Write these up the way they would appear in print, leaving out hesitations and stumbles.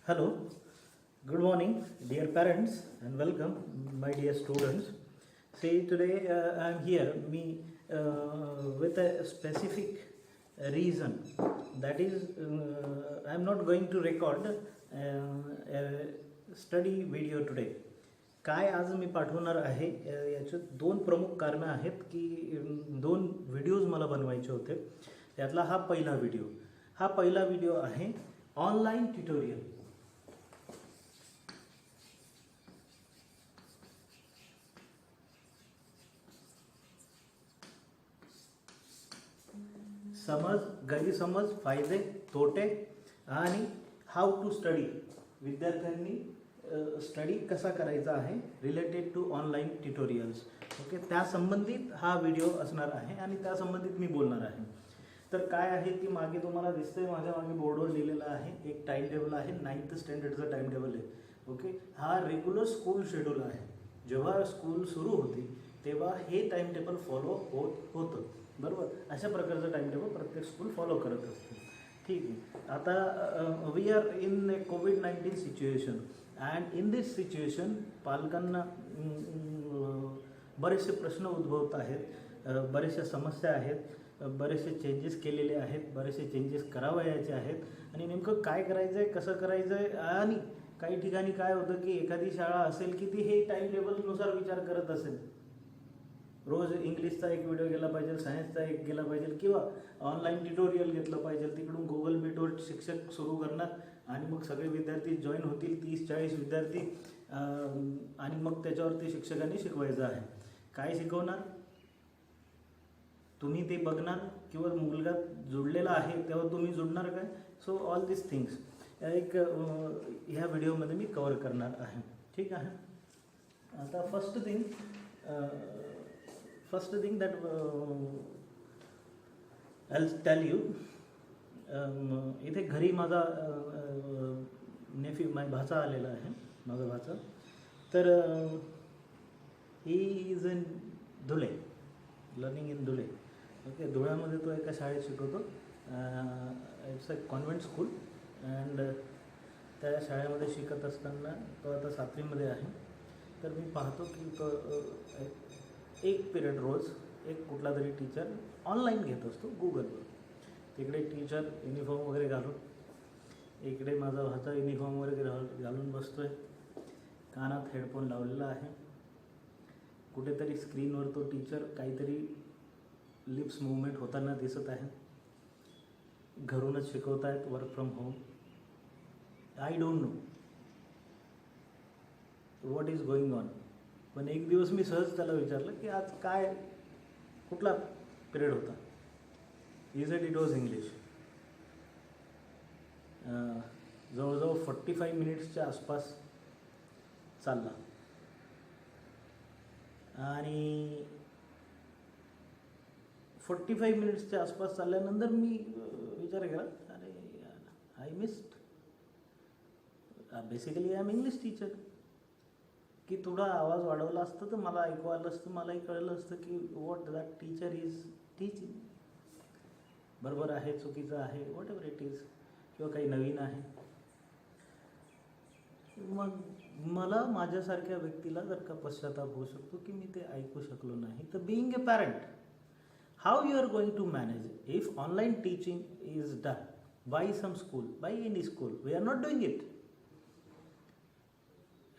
Hello, good morning, dear parents, and welcome, my dear students. See, today I am here with a specific reason. That is, I am not going to record a study video today. काय आज मी पाठवणार आहे याचे दोन प्रमुख कारणं आहेत की दोन व्हिडिओज मला बनवायचे होते. त्यातला हा पहिला व्हिडिओ आहे ऑनलाईन ट्युटोरियल. समज, गैरसमज, फायदे, तोटे आणि हाऊ टू स्टडी. विद्यार्थ्यांनी स्टडी कसा करायचा आहे related to online tutorials. Okay, त्या संबंधित हा व्हिडिओ असणार आहे आणि त्या संबंधित मी बोलणार आहे. तर काय आहे की मागे तुम्हाला दिसतंय, माझ्या मागे बोर्डवर लिहिलेलं आहे एक टाइम टेबल आहे. 9th स्टँडर्डचं टाइम टेबल आहे. ओके, हा रेग्युलर स्कूल शेड्यूल आहे. जेव्हा स्कूल सुरू होती तेव्हा हे टाइम टेबल फॉलो होतं. बरोबर, अशा प्रकारचं टाइम टेबल प्रत्येक स्कूल फॉलो करत असते. ठीक आहे. आता वी आर इन ए कोविड-19 situation and in this situation पालकांना बरेचसे प्रश्न उद्भवत आहेत, बऱ्याचशा समस्या आहेत, बरेचसे चेंजेस केलेले आहेत, बरेचसे चेंजेस करावयाचे आहेत आणि नेमकं काय करायचं आहे, कसं करायचं आहे. आणि काही ठिकाणी काय होतं की एखादी शाळा असेल की ती हे टाइम टेबलनुसार विचार करत असेल. रोज इंग्लिशचा एक व्हिडिओ गेला पाहिजे, सायन्सचा एक गेला पाहिजे किंवा ऑनलाईन ट्युटोरियल घेतलं पाहिजे. तिकडून गुगल मीटवर शिक्षक सुरू करणार आणि मग सगळे विद्यार्थी जॉईन होतील, 30-40 विद्यार्थी, आणि मग त्याच्यावरती शिक्षकांनी शिकवायचं आहे. काय शिकवणार तुम्ही ते बघणार किंवा मुलगा जुडलेला आहे तेव्हा तुम्ही जुडणार काय. सो ऑल दिस थिंग्स एक ह्या व्हिडिओमध्ये मी कवर करणार आहे. ठीक आहे. आता first thing that I will tell you. इथे घरी माझा भाचा आलेला आहे, माझा भाचा. तर he is in Dhule, learning in Dhule. Okay, धुळ्यामध्ये तो एका शाळेत शिकवतो. It's a convent school and त्या शाळेमध्ये शिकत असताना तो आता 7वीमध्ये आहे. तर मी पाहतो की तो एक पिरियड रोज एक कुठला तरी टीचर ऑनलाईन घेत असतो गुगलवर. तिकडे टीचर युनिफॉर्म वगैरे घालून, इकडे माझा भाचा युनिफॉर्म वगैरे घालून बसतो आहे, कानात हेडफोन लावलेला आहे. कुठेतरी स्क्रीनवर तो टीचर काहीतरी लिप्स मूवमेंट होताना दिसत आहे. घरूनच शिकवत आहेत, work from home. I don't know what is going on. पण एक दिवस मी सहज त्याला विचारलं की आज कुठला पिरियड होता. He said it was English. जवळजवळ 45 मिनिट्सच्या आसपास चालला आणि 45 मिनिट्सच्या आसपास चालल्यानंतर मी विचार केला, अरे I missed. Basically I am English teacher. की थोडा आवाज वाढवला असतं तर मला ऐकू आलं असतं, मलाही कळलं असतं की what that teacher is teaching. बरोबर आहे, चुकीचं आहे, व्हॉट एव्हर इट इज, किंवा काही नवीन आहे. मग मला माझ्यासारख्या व्यक्तीला जर का पश्चाताप होऊ शकतो की मी ते ऐकू शकलो नाही, तर being a parent how you are going to manage if online teaching is done by some school, by any school. We are not doing it.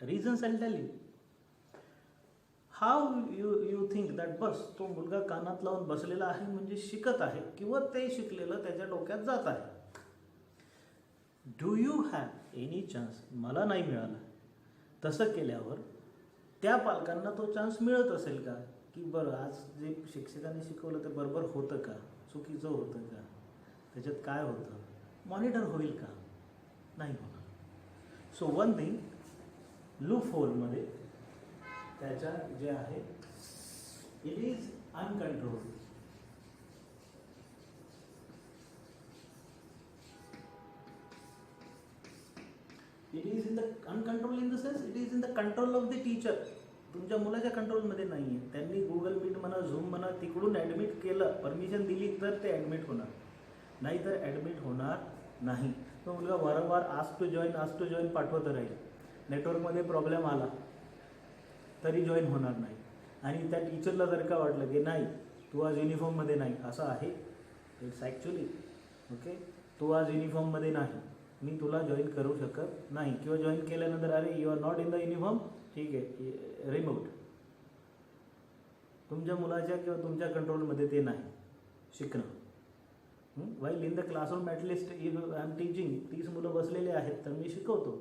Reasons I'll tell you. How you think that बस तो मुलगा कानात लावून बसलेला आहे म्हणजे शिकत आहे किंवा ते शिकलेलं त्याच्या डोक्यात जात आहे. Do you have any chance. मला नाही मिळाला. तसं केल्यावर त्या पालकांना तो चान्स मिळत असेल का की बरं आज जे शिक्षकांनी शिकवलं ते बरोबर होतं का, चुकीचं होतं का, त्याच्यात काय होतं, मॉनिटर होईल का, नाही होणार. सो वन थिंग, लूप होलमध्ये त्याच्या जे आहे it is uncontrolled. It is in the uncontrol in the sense it is in the control of the teacher. तुमच्या मुलाच्या कंट्रोलमध्ये नाही आहे. त्यांनी गुगल मीट म्हणा, झूम म्हणा, तिकडून ॲडमिट केलं, परमिशन दिली तर ते ॲडमिट होणार, नाही तर ॲडमिट होणार नाही. तो मुलगा वारंवार आस्क टू जॉईन पाठवत राहील. नेटवर्कमध्ये प्रॉब्लेम आला तरी जॉईन होणार नाही. आणि त्या टीचरला जर का वाटलं की नाही तू आज युनिफॉर्ममध्ये नाही, असं आहे इट्स ॲक्च्युली ओके, तू आज युनिफॉर्ममध्ये नाही, मी तुला जॉईन करू शकत नाही. किंवा जॉईन केल्यानंतर अरे you are not in the uniform, ठीक आहे रिमोट. तुमच्या मुलाच्या किंवा तुमच्या कंट्रोलमध्ये ते नाही शिकणं. While in the classroom at least if I am teaching, 30 मुलं बसलेले आहेत तर मी शिकवतो,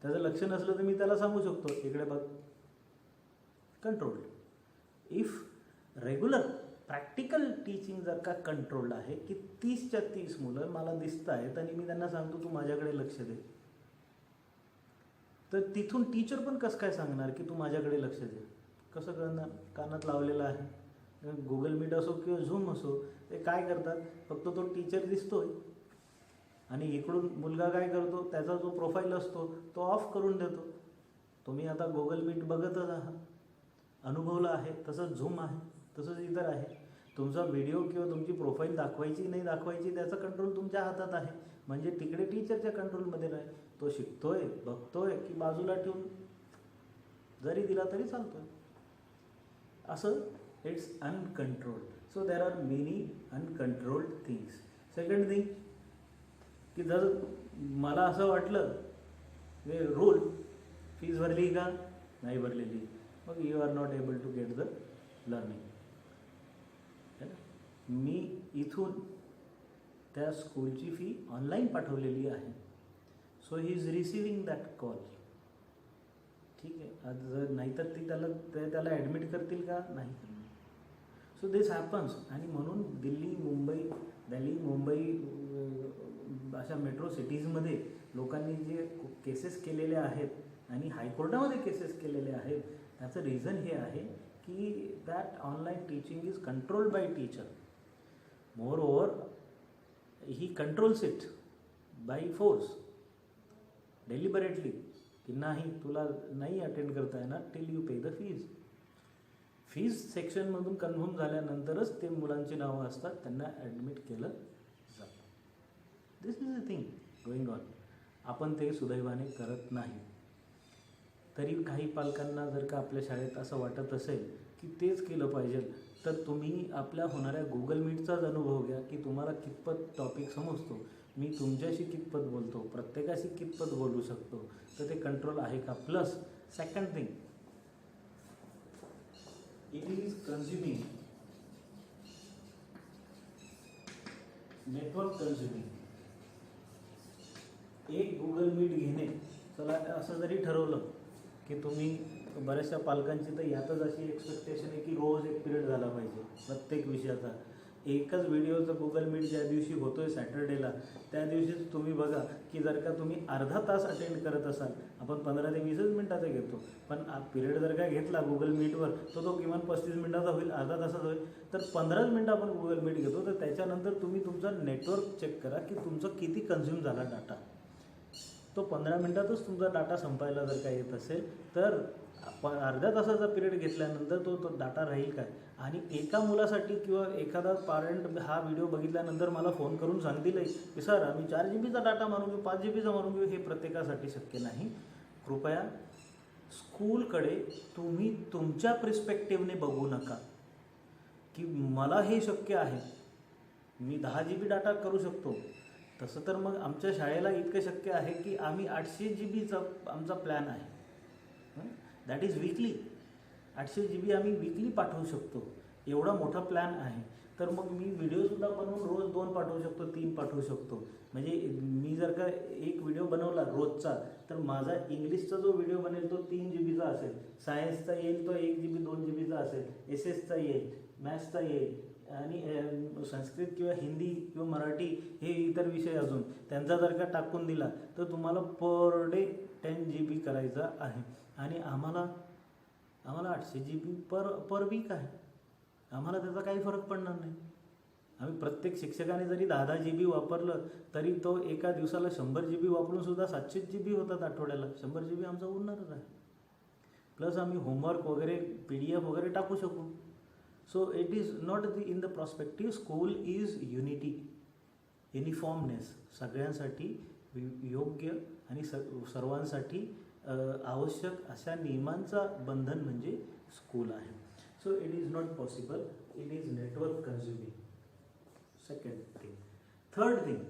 त्याचं लक्ष नसलं तर मी त्याला सांगू शकतो इकडे बघ, control. If regular practical teaching जर का कंट्रोल्ड आहे की 30च्या 30 मुलं मला दिसत आहेत आणि मी त्यांना सांगतो तू माझ्याकडे लक्ष दे, तर तिथून टीचर पण कसं काय सांगणार की तू माझ्याकडे लक्ष दे? कसं करणार? कानात लावलेलं आहे, गुगल मीट असो किंवा झूम असो, ते काय करतात, फक्त तो टीचर दिसतोय आणि इकडून मुलगा काय करतो, त्याचा जो प्रोफाईल असतो तो ऑफ करून देतो. तुम्ही आता गुगल मीट बघतच आहात, अनुभवलं आहे, तसंच झूम आहे, तसंच इतर आहे. तुमचा व्हिडिओ किंवा तुमची प्रोफाईल दाखवायची नाही दाखवायची त्याचा कंट्रोल तुमच्या हातात आहे. म्हणजे तिकडे टीचरच्या कंट्रोलमध्ये नाही, तो शिकतोय बघतोय की बाजूला ठेवून जरी दिला तरी चालतोय. असं it's uncontrolled. So there are many uncontrolled things. Second thing की जर मला असं वाटलं रूल फीज भरली का नाही भरलेली, मग you are not able to get the learning. मी इथून त्या स्कूलची फी ऑनलाईन पाठवलेली आहे, so he is receiving that call. ठीक आहे, आज जर नाहीतर ती त्याला ॲडमिट करतील का? नाही करणार. So this happens. आणि म्हणून दिल्ली मुंबई अशा मेट्रो सिटीजमध्ये लोकांनी जे केसेस केलेले आहेत आणि हायकोर्टामध्ये केसेस केलेले आहेत, त्याचं रिझन हे आहे की that online teaching is controlled by teacher. Moreover he controls it by force deliberately, की नाही तुला नाही अटेंड करता येणार till you pay the fees. Fees सेक्शनमधून कन्फर्म झाल्यानंतरच ते मुलांची नावं असतात, त्यांना ॲडमिट केलं जातं. This is a thing going on. आपण ते सुदैवाने करत नाही. तरी काही पालकांना जर का आपल्या शाळेत असं वाटत असेल की तेच केलं पाहिजे, तर तुम्ही आपल्या होणाऱ्या गुगल मीटचाच अनुभव घ्या की तुम्हाला कितपत टॉपिक समजतो, मी तुमच्याशी कितपत बोलतो, प्रत्येकाशी कितपत बोलू शकतो, तर ते कंट्रोल आहे का. Plus second thing, it is consuming network consuming. एक गुगल मीट घेणे, चला असं जरी ठरवलं की तुम्ही, बऱ्याचशा पालकांची तर यातच अशी एक्सपेक्टेशन आहे की रोज एक पिरियड झाला पाहिजे प्रत्येक विषयाचा. एकच व्हिडिओचा गुगल मीट ज्या दिवशी होतोय सॅटर्डेला, त्या दिवशीच तुम्ही बघा की जर का तुम्ही अर्धा तास अटेंड करत असाल, आपण 15 ते 20 मिनिटाचा घेतो, पण पिरियड जर का घेतला गुगल मीटवर तर तो किमान 35 मिनिटाचा होईल, अर्धा तासाचा होईल. तर 15 मिनिटं आपण गुगल मीट घेतो, तर त्याच्यानंतर तुम्ही तुमचा नेटवर्क चेक करा की तुमचा किती कन्झ्युम झाला डाटा. तो 15 मिनिटातच तुमचा डाटा संपायला जर का येत असेल तर अर्ध्या तासाचा पिरियड घेतल्यानंतर तो डाटा राहील काय. आणि एका मुलासाठी किंवा एखादा पॅरेंट हा व्हिडिओ बघितल्यानंतर मला फोन करून सांगतील की सर आम्ही 4 GB चा डाटा मारून घेऊ, 5 GB चा मारून घेऊ, हे प्रत्येकासाठी शक्य नाही. कृपया स्कूलकडे तुम्ही तुमच्या प्रिस्पेक्टिव्हने बघू नका की मला हे शक्य आहे, मी 10 GB डाटा करू शकतो. तसं तर मग आमच्या शाळेला इतकं शक्य आहे की आम्ही 800 GB आमचा प्लॅन आहे, दॅट इज वीकली. 800 GB आम्ही वीकली पाठवू शकतो, एवढा मोठा प्लॅन आहे. तर मग मी व्हिडिओसुद्धा बनवून रोज 2 पाठवू शकतो, 3 पाठवू शकतो. म्हणजे मी जर का एक व्हिडिओ बनवला रोजचा, तर माझा इंग्लिशचा जो व्हिडिओ बनेल तो 3 GB चा असेल, सायन्सचा येईल तो 1 GB 2 GB चा असेल, SS चा येईल, मॅथ्सचा येईल, आणि संस्कृत किंवा हिंदी किंवा मराठी हे इतर विषय अजून त्यांचा जर का टाकून दिला तर तुम्हाला पर डे 10 GB करायचा आहे. आणि आम्हाला 800 GB पर वीक आहे. आम्हाला त्याचा काही फरक पडणार नाही. आम्ही प्रत्येक शिक्षकाने जरी 10-10 GB वापरलं तरी तो एका दिवसाला 100 GB वापरून सुद्धा 700 GB होतात आठवड्याला. 100 GB आमचा उरणारच आहे. प्लस आम्ही होमवर्क वगैरे PDF वगैरे टाकू शकू. So it is not in the perspective, school is unity. युनिफॉर्मनेस, सगळ्यांसाठी योग्य आणि सर्वांसाठी आवश्यक अशा नियमांचा बंधन म्हणजे स्कूल आहे. So it is not possible, it is network consuming. Second thing. Third thing,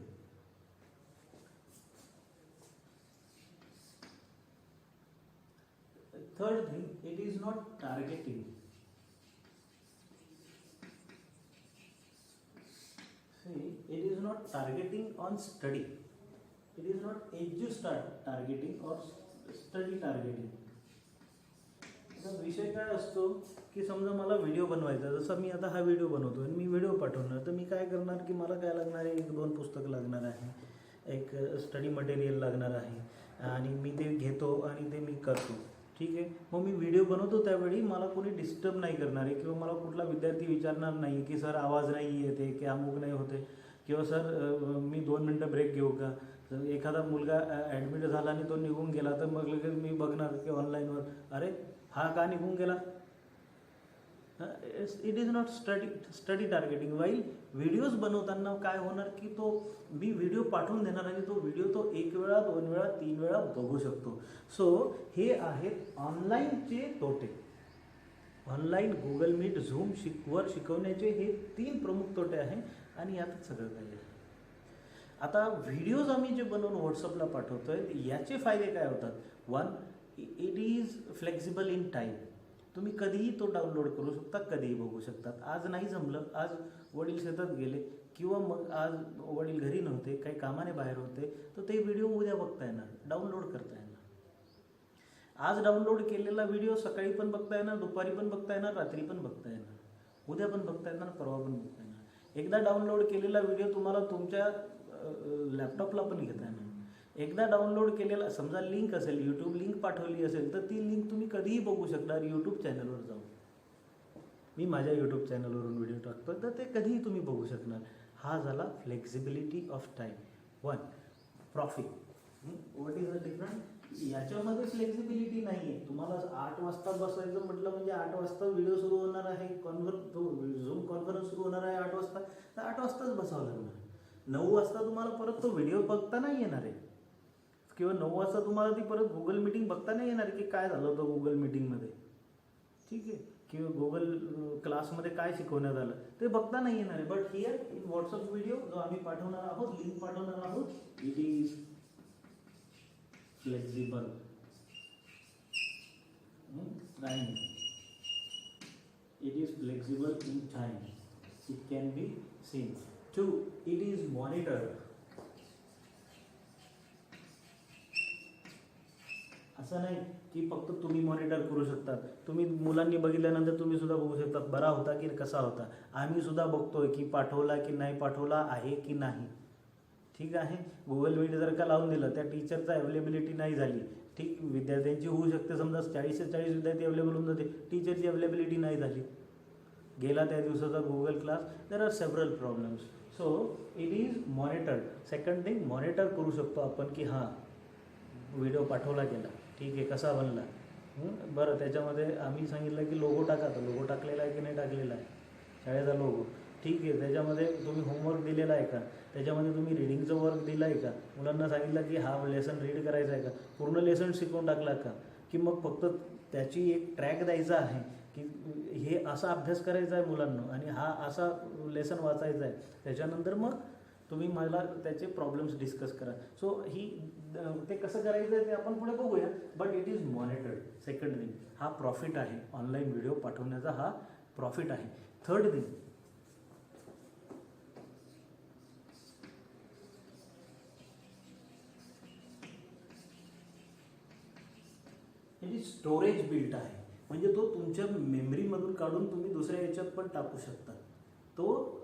it is not targeting. See, it is not targeting on study. It is not targeting or study targeting. आता विषय काय असतो की समजा मला video बनवायचा, जसं मी आता हा व्हिडिओ बनवतो आणि मी व्हिडिओ पाठवणार, तर मी काय करणार की मला काय लागणार आहे, 1-2 पुस्तकं लागणार आहे, एक स्टडी मटेरियल लागणार आहे आणि मी ते घेतो आणि ते मी करतो. ठीक आहे. मग मी व्हिडिओ बनवतो त्यावेळी मला कोणी डिस्टर्ब नाही करणार आहे किंवा मला कुठला विद्यार्थी विचारणार नाही की सर आवाज नाही येते की अमुक नाही होते किंवा सर मी 2 मिनटं ब्रेक घेऊ का. एखादा मुलगा ॲडमिट झाला आणि तो निघून गेला तर मग लगेच मी बघणार की ऑनलाईनवर अरे हा का निघून गेला. It is not study targeting. While videos बनवताना काय होणार की तो मी व्हिडिओ पाठवून देणार आणि तो व्हिडिओ तो 1 वेळा 2 वेळा 3 वेळा बघू शकतो. सो हे आहेत ऑनलाईनचे तोटे. ऑनलाईन गुगल मीट झूम वर शिकवण्याचे हे 3 प्रमुख तोटे आहेत आणि यातच सगळं काही आहे. आता व्हिडिओज आम्ही जे बनवून व्हॉट्सअपला पाठवतोय याचे फायदे काय होतात. 1, it is flexible in time. तुम्ही कधीही तो डाउनलोड करू शकता, कधीही बघू शकतात. आज नाही जमलं, आज वडील शेतात गेले किंवा मग आज वडील घरी नव्हते, काही कामाने बाहेर होते, तर ते व्हिडिओ उद्या बघता येणार, डाउनलोड करता येणार. आज डाउनलोड केलेला व्हिडिओ सकाळी पण बघता येणार, दुपारी पण बघता येणार, रात्री पण बघता येणार, उद्या पण बघता येणार, परवा पण बघता येणार. एकदा डाउनलोड केलेला व्हिडिओ तुम्हाला तुमच्या लॅपटॉपला पण घेता येणार. एकदा डाउनलोड केलेला समजा लिंक असेल, यूट्यूब लिंक पाठवली असेल तर ती लिंक तुम्ही कधीही बघू शकणार यूट्यूब चॅनलवर जाऊन. मी माझ्या यूट्यूब चॅनलवरून व्हिडिओ टाकतो तर ते कधीही तुम्ही बघू शकणार. हा झाला flexibility of time. 1, profit. What is the different. याच्यामध्ये फ्लेक्झिबिलिटी नाही आहे. तुम्हाला 8 वाजता बसायचं म्हटलं म्हणजे 8 वाजता व्हिडिओ सुरू होणार आहे, झूम कॉन्फरन्स सुरू होणार आहे 8 वाजता, तर 8 वाजताच बसावं लागणार. 9 वाजता तुम्हाला परत तो व्हिडिओ बघता नाही येणार आहे किंवा 9 वाजता तुम्हाला ती परत गुगल मीटिंग बघता नाही येणार की काय झालं होतं गुगल मीटिंगमध्ये. ठीक आहे. किंवा गुगल क्लासमध्ये काय शिकवण्यात आलं ते बघता नाही येणार आहे. But here in WhatsApp video जो आम्ही पाठवणार आहोत, लिंक पाठवणार आहोत, it is flexible. Time. It is flexible in time. It can be seen. 2, it is monitored. असं नाही की फक्त तुम्ही मॉनिटर करू शकता. तुम्ही मुलांनी बघितल्यानंतर तुम्ही सुद्धा बघू शकता बरा होता की कसा होता. आम्ही सुद्धा बघतोय की पाठवला की नाही पाठवला आहे की नाही. ठीक आहे. गुगल मीट जर का लावून दिलं, त्या टीचरचा अवेलेबिलिटी नाही झाली, ठीक, विद्यार्थ्यांची होऊ शकते समजा 40 विद्यार्थी अवेलेबल होऊन जाते, टीचरची अवेलेबिलिटी नाही झाली, गेला त्या दिवसाचा Google class. There are several problems. So it is monitored. Second thing, monitor करू शकतो आपण की हां व्हिडिओ पाठवला गेला, ठीक आहे, कसा बनला. बरं, त्याच्यामध्ये आम्ही सांगितलं की लोगो टाका, तर लोगो टाकलेला आहे की नाही टाकलेला आहे, शाळेचा लोगो, ठीक आहे. त्याच्यामध्ये तुम्ही होमवर्क दिलेला आहे का, त्याच्यामध्ये तुम्ही रिडिंगचं वर्क दिलं आहे का, मुलांना सांगितलं की हा लेसन रीड करायचा आहे का, पूर्ण लेसन शिकवून टाकला का, की मग फक्त त्याची एक ट्रॅक द्यायचा आहे की हे असा अभ्यास करायचा आहे मुलांना आणि हा असा लेसन वाचायचा आहे. त्याच्यानंतर मग तुम्ही मला त्याचे प्रॉब्लेम्स डिस्कस करा. सो ते कसं करायचं आहे ते आपण पुढे बघूया. But it is monitored. Second thing, हा प्रॉफिट आहे. ऑनलाईन व्हिडिओ पाठवण्याचा हा प्रॉफिट आहे. Third thing, it is storage built आहे. म्हणजे तो तुमच्या मेमरीमधून काढून तुम्ही दुसऱ्या याच्यात पण टाकू शकता. तो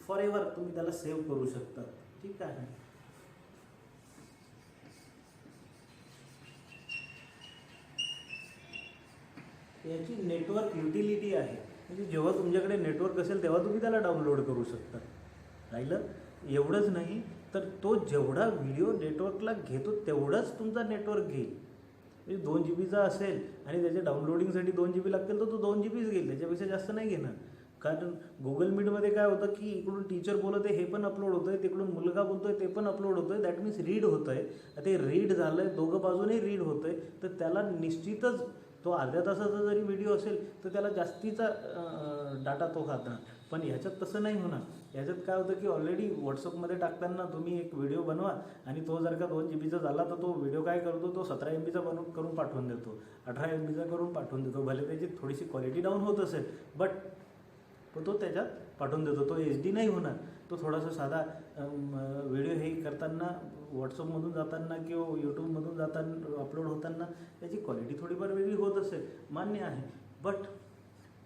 फॉर एव्हर तुम्ही त्याला सेव्ह करू शकता. ठीक आहे. याची नेटवर्क युटिलिटी आहे. म्हणजे जेव्हा तुमच्याकडे नेटवर्क असेल तेव्हा तुम्ही त्याला डाउनलोड करू शकता. राहिलं एवढंच नाही तर तो जेवढा व्हिडिओ नेटवर्कला घेतो तेवढाच तुमचा नेटवर्क घेईल. म्हणजे 2 GB असेल आणि त्याच्या डाउनलोडिंगसाठी 2 GB लागतील तर तो 2 GBच घेईल, त्याच्यापेक्षा जास्त नाही घेणार. कारण गुगल मीटमध्ये काय होतं की इकडून टीचर बोलत आहे हे पण अपलोड होतं आहे, तिकडून मुलगा बोलतो आहे ते पण अपलोड होतं आहे. दॅट मीन्स रीड होतं आहे. ते रीड झालं आहे, दोघं बाजूने रीड होतं आहे, तर त्याला निश्चितच तो अर्ध्या तासाचा जरी व्हिडिओ असेल तर त्याला जास्तीचा डाटा तो खाणार. पण ह्याच्यात तसं नाही होणार. ह्याच्यात काय होतं की ऑलरेडी व्हॉट्सअपमध्ये टाकताना तुम्ही एक व्हिडिओ बनवा आणि तो जर का 2 GB चा झाला तर तो व्हिडिओ काय करतो, तो 17 MB चा करून पाठवून देतो, 18 MB चा करून पाठवून देतो. भले त्याची थोडीशी क्वालिटी डाऊन होत असेल बट तो त्याच्यात पाठवून देतो. तो HD नाही होणार. तो थोडासा साधा व्हिडिओ हे करताना व्हॉट्सअपमधून जाताना किंवा यूट्यूबमधून जाताना अपलोड होताना त्याची क्वालिटी थोडीफार वेगळी होत असेल, मान्य आहे. बट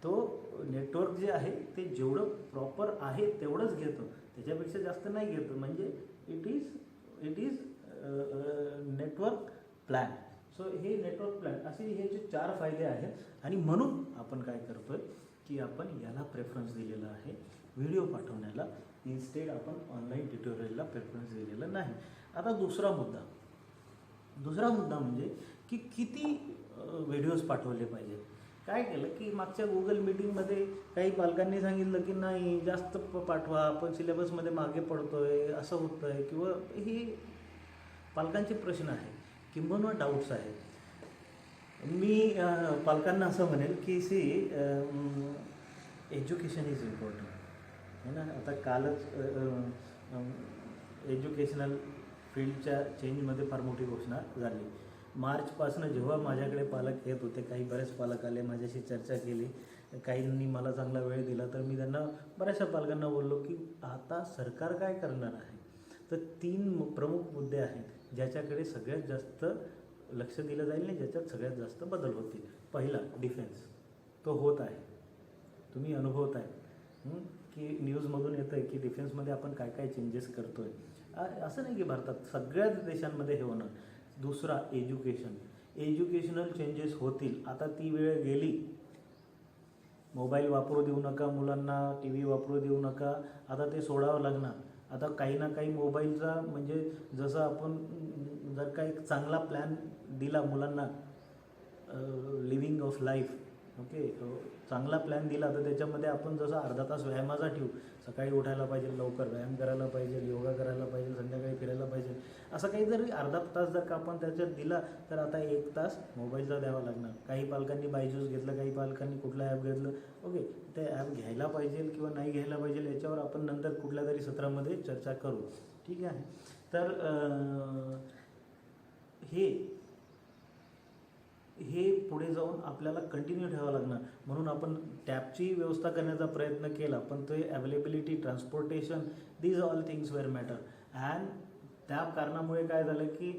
तो नेटवर्क जे आहे ते जेवढं प्रॉपर आहे तेवढंच घेतं, त्याच्यापेक्षा जास्त नाही घेतं. म्हणजे it is network plan. So हे नेटवर्क प्लॅन असे हे जे 4 फायदे आहेत आणि म्हणून आपण काय करतो आहे की आपण याला प्रेफरन्स दिलेला आहे व्हिडिओ पाठवण्याला. इन्स्टेड आपण ऑनलाईन ट्युटोरियलला प्रेफरन्स दिलेला नाही. आता दुसरा मुद्दा म्हणजे की किती व्हिडिओज पाठवले पाहिजेत. काय केलं की मागच्या गुगल मीटिंगमध्ये काही पालकांनी सांगितलं की नाही जास्त पाठवा, आपण सिलेबसमध्ये मागे पडतो आहे, असं होतं आहे, किंवा हे पालकांचे प्रश्न आहे किंबहुना डाऊट्स आहेत. मी पालकांना असं म्हणेल की एज्युकेशन इज इम्पॉर्टंट है ना. आता कालच एज्युकेशनल फील्डच्या चेंजमध्ये फार मोठी घोषणा झाली. मार्चपासून जेव्हा माझ्याकडे पालक येत होते, काही बरेच पालक आले, माझ्याशी चर्चा केली, काहींनी मला चांगला वेळ दिला, तर मी त्यांना बऱ्याचशा पालकांना बोललो की आता सरकार काय करणार आहे. तर 3 प्रमुख मुद्दे आहेत ज्याच्याकडे सगळ्यात जास्त लक्ष दिलं जाईल आणि ज्याच्यात सगळ्यात जास्त बदल होतील. पहिला डिफेन्स. तो होत आहे, तुम्ही अनुभवत आहे की न्यूजमधून येतं आहे की डिफेन्समध्ये आपण काय काय चेंजेस करतो आहे. असं नाही की भारतात, सगळ्याच देशांमध्ये हे होणार. दुसरा एज्युकेशनल चेंजेस होतील. आता ती वेळ गेली, मोबाईल वापरू देऊ नका मुलांना, TV वापरू देऊ नका, आता ते सोडावं लागणार. आता काही ना काही मोबाईलचा म्हणजे जसं आपण जर का एक चांगला प्लॅन दिला मुलांना, लिव्हिंग ऑफ लाईफ, ओके, चांगला प्लॅन दिला तर त्याच्यामध्ये आपण जसं अर्धा तास व्यायामाचा ठेवू, सकाळी उठायला पाहिजे, लवकर व्यायाम करायला पाहिजे, योगा करायला पाहिजे, संध्याकाळी फिरायला पाहिजे, असं काही जरी अर्धा तास जर का आपण त्याच्यात दिला तर आता 1 तास मोबाईलचा द्यावा लागणार. काही पालकांनी बायजूस घेतलं, काही पालकांनी कुठलं ॲप घेतलं, ओके, ते ॲप घ्यायला पाहिजे किंवा नाही घ्यायला पाहिजे याच्यावर आपण नंतर कुठल्या तरी सत्रामध्ये चर्चा करू, ठीक आहे. तर हे पुढे जाऊन आपल्याला कंटिन्यू ठेवावं लागणार. म्हणून आपण टॅबची व्यवस्था करण्याचा प्रयत्न केला, पण ते availability, transportation, these all things where matter. And त्या कारणामुळे काय झालं की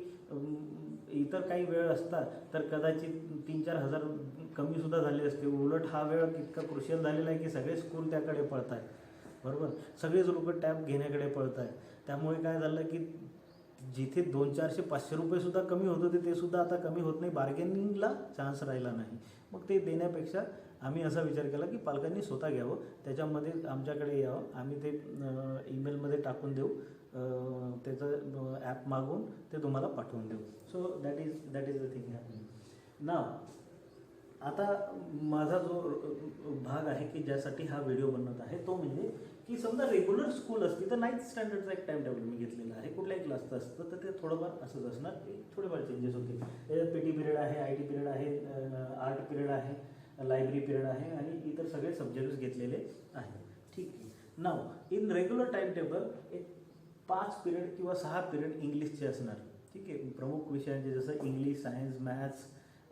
इतर काही वेळ असता तर कदाचित 3-4 हजार कमीसुद्धा झाले असते. उलट हा वेळ इतका क्रुशियल झालेला आहे की सगळे स्कूल त्याकडे पळत आहेत, बरोबर, सगळेच लोक टॅब घेण्याकडे पळत आहेत. त्यामुळे काय झालं की जिथे 200-400-500 रुपयेसुद्धा कमी होत होते ते सुद्धा आता कमी होत नाही, बार्गेनिंगला चान्स राहिला नाही. मग ते देण्यापेक्षा आम्ही असा विचार केला की पालकांनी स्वतः घ्यावं, त्याच्यामध्ये आमच्याकडे यावं, आम्ही ते ईमेलमध्ये टाकून देऊ, त्याचं ॲप मागवून ते तुम्हाला पाठवून देऊ. So that is the thing happening now. आता माझा जो भाग आहे की ज्यासाठी हा व्हिडिओ बनवत आहे तो म्हणजे की समजा रेग्युलर स्कूल असती तर 9th स्टँडर्डचा एक टाइम टेबल मी घेतलेला आहे. कुठल्याही क्लासचं असतं तर ते थोडंफार असंच असणार, थोडेफार चेंजेस होते. त्याच्यात PT पिरियड आहे, IT पिरियड आहे, आर्ट पिरियड आहे, लायब्ररी पिरियड आहे आणि इतर सगळे सब्जेक्ट्स घेतलेले आहेत, ठीक आहे. नाव इन रेग्युलर टाइम टेबल एक 5 पिरियड किंवा 6 पिरियड इंग्लिशचे असणार, ठीक आहे. प्रमुख विषयांचे जसं इंग्लिश, सायन्स, मॅथ्स,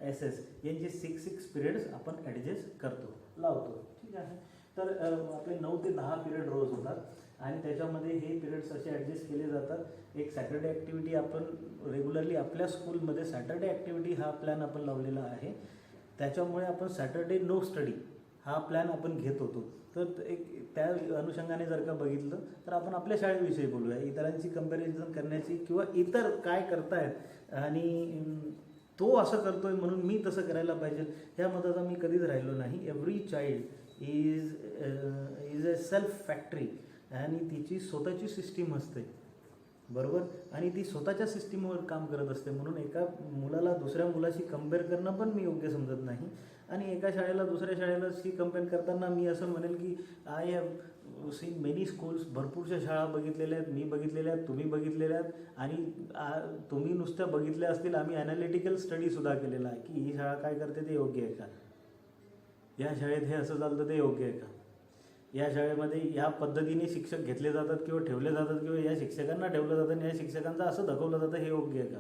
SS यांचे 6 पिरियड्स आपण ॲडजस्ट करतो, लावतो, ठीक आहे. तर आपले 9 ते 10 पिरियड रोज होतात आणि त्याच्यामध्ये हे पिरियड्स असे ॲडजस्ट केले जातात. एक सॅटर्डे ॲक्टिव्हिटी आपण रेग्युलरली आपल्या स्कूलमध्ये सॅटर्डे ॲक्टिव्हिटी हा प्लॅन आपण लावलेला आहे. त्याच्यामुळे आपण सॅटर्डे नो स्टडी हा प्लॅन आपण घेत होतो. तर एक त्या अनुषंगाने जर का बघितलं तर आपण आपल्या शाळेविषयी बोलूया, इतरांची कंपॅरिझन करण्याची किंवा इतर काय करतायत आणि तो असं करतोय म्हणून मी तसं करायला पाहिजे ह्या मताचा मी कधीच राहिलो नाही. Every child is a self factory आणि तिची स्वतःची सिस्टीम असते. बरोबर. आणि ती स्वतःच्या सिस्टीमवर काम करत असते, म्हणून एका मुलाला दुसऱ्या मुलाशी कम्पेअर करणं पण मी योग्य समजत नाही. आणि एका शाळेला दुसऱ्या शाळेलाशी कम्पेअर करताना मी असं म्हणेल की I have seen many schools, भरपूरशा शाळा बघितलेल्या आहेत, मी बघितलेल्या आहेत, तुम्ही बघितलेल्या आहेत. आणि तुम्ही नुसत्या बघितल्या असतील, आम्ही ॲनालिटिकल स्टडीसुद्धा केलेला आहे की ही शाळा काय करते ते योग्य आहे का, या शाळेत हे असं चालतं ते योग्य आहे का, या शाळेमध्ये ह्या पद्धतीने शिक्षक घेतले जातात किंवा ठेवले जातात, किंवा या शिक्षकांना ठेवलं जातं आणि या शिक्षकांचं असं दाखवलं जातं हे योग्य आहे का,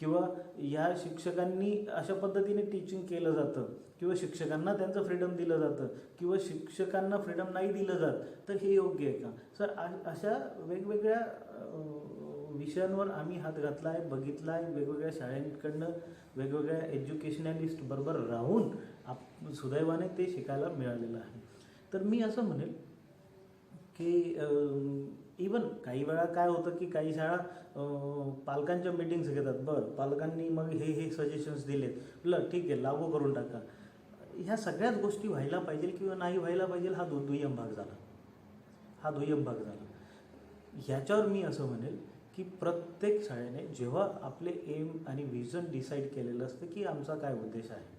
किंवा या शिक्षकांनी अशा पद्धतीने टीचिंग केलं जातं, किंवा शिक्षकांना त्यांचं फ्रीडम दिलं जातं, किंवा शिक्षकांना फ्रीडम नाही दिलं जात, तर हे योग्य आहे का. सर अशा वेगवेगळ्या विषयांवर आम्ही हात घातला आहे, बघितला आहे, वेगवेगळ्या शाळांकडनं वेगवेगळ्या एज्युकेशनलिस्ट बरोबर राहून सुदैवाने ते शिकायला मिळालेलं आहे. तर मी असं म्हणेल की इवन काही वेळा काय होतं की काही शाळा पालकांच्या मीटिंग्स घेतात, बरं पालकांनी मग हे सजेशन्स दिलेत, बरं ठीक आहे लागू करून टाका. ह्या सगळ्याच गोष्टी व्हायला पाहिजे किंवा नाही व्हायला पाहिजे हा दुय्यम भाग झाला, हा दुय्यम भाग झाला. ह्याच्यावर मी असं म्हणेल की प्रत्येक शाळेने जेव्हा आपले एम आणि विजन डिसाईड केलेलं असतं की आमचा काय उद्देश आहे,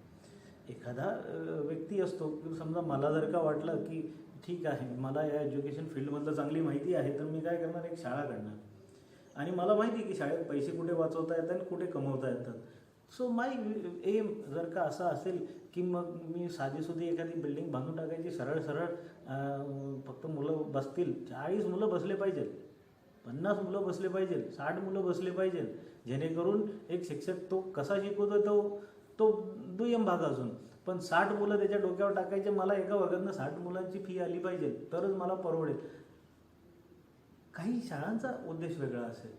एखादा व्यक्ती असतो की समजा मला जर का वाटलं की ठीक आहे मला या एज्युकेशन फील्डमधलं चांगली माहिती आहे, तर मी काय करणार, एक शाळा काढणार. आणि मला माहिती आहे की शाळेत पैसे कुठे वाचवता येतात आणि कुठे कमवता येतात. सो माय एम जर का असा असेल की मग मी साधीसुधी एखादी बिल्डिंग बांधून टाकायची, सरळ सरळ फक्त मुलं बसतील, 40 मुलं बसले पाहिजेत, 50 मुलं बसले पाहिजेत, 60 मुलं बसले पाहिजेत, जेणेकरून एक शिक्षक तो कसा शिकवतो तो दुय्यम भाग असून, पण 60 मुलं त्याच्या डोक्यावर टाकायचे, मला एका वर्गातनं 60 मुलांची फी आली पाहिजे तरच मला परवडेल. काही शाळांचा उद्देश वेगळा असेल,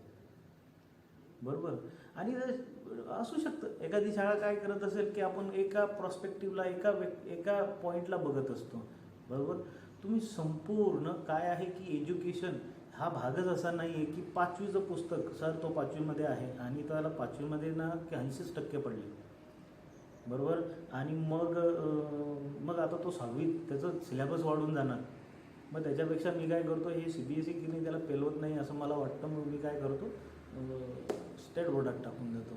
बरोबर. आणि असू शकतं एखादी शाळा काय करत असेल की आपण एका प्रॉस्पेक्टिव्हला एका पॉईंटला बघत असतो, बरोबर. तुम्ही संपूर्ण काय आहे की एज्युकेशन हा भागच असा नाही आहे की 5वीचं पुस्तक सर तो 5वीमध्ये आहे आणि त्याला 5वीमध्ये ना की 80% पडले, बरोबर. आणि मग आता तो 6वीत त्याचं सिलेबस वाढून जाणार. मग त्याच्यापेक्षा मी काय करतो, हे CBSE की नाही त्याला पेलवत नाही असं मला वाटतं, मग मी काय करतो स्टेट बोर्डात टाकून देतो.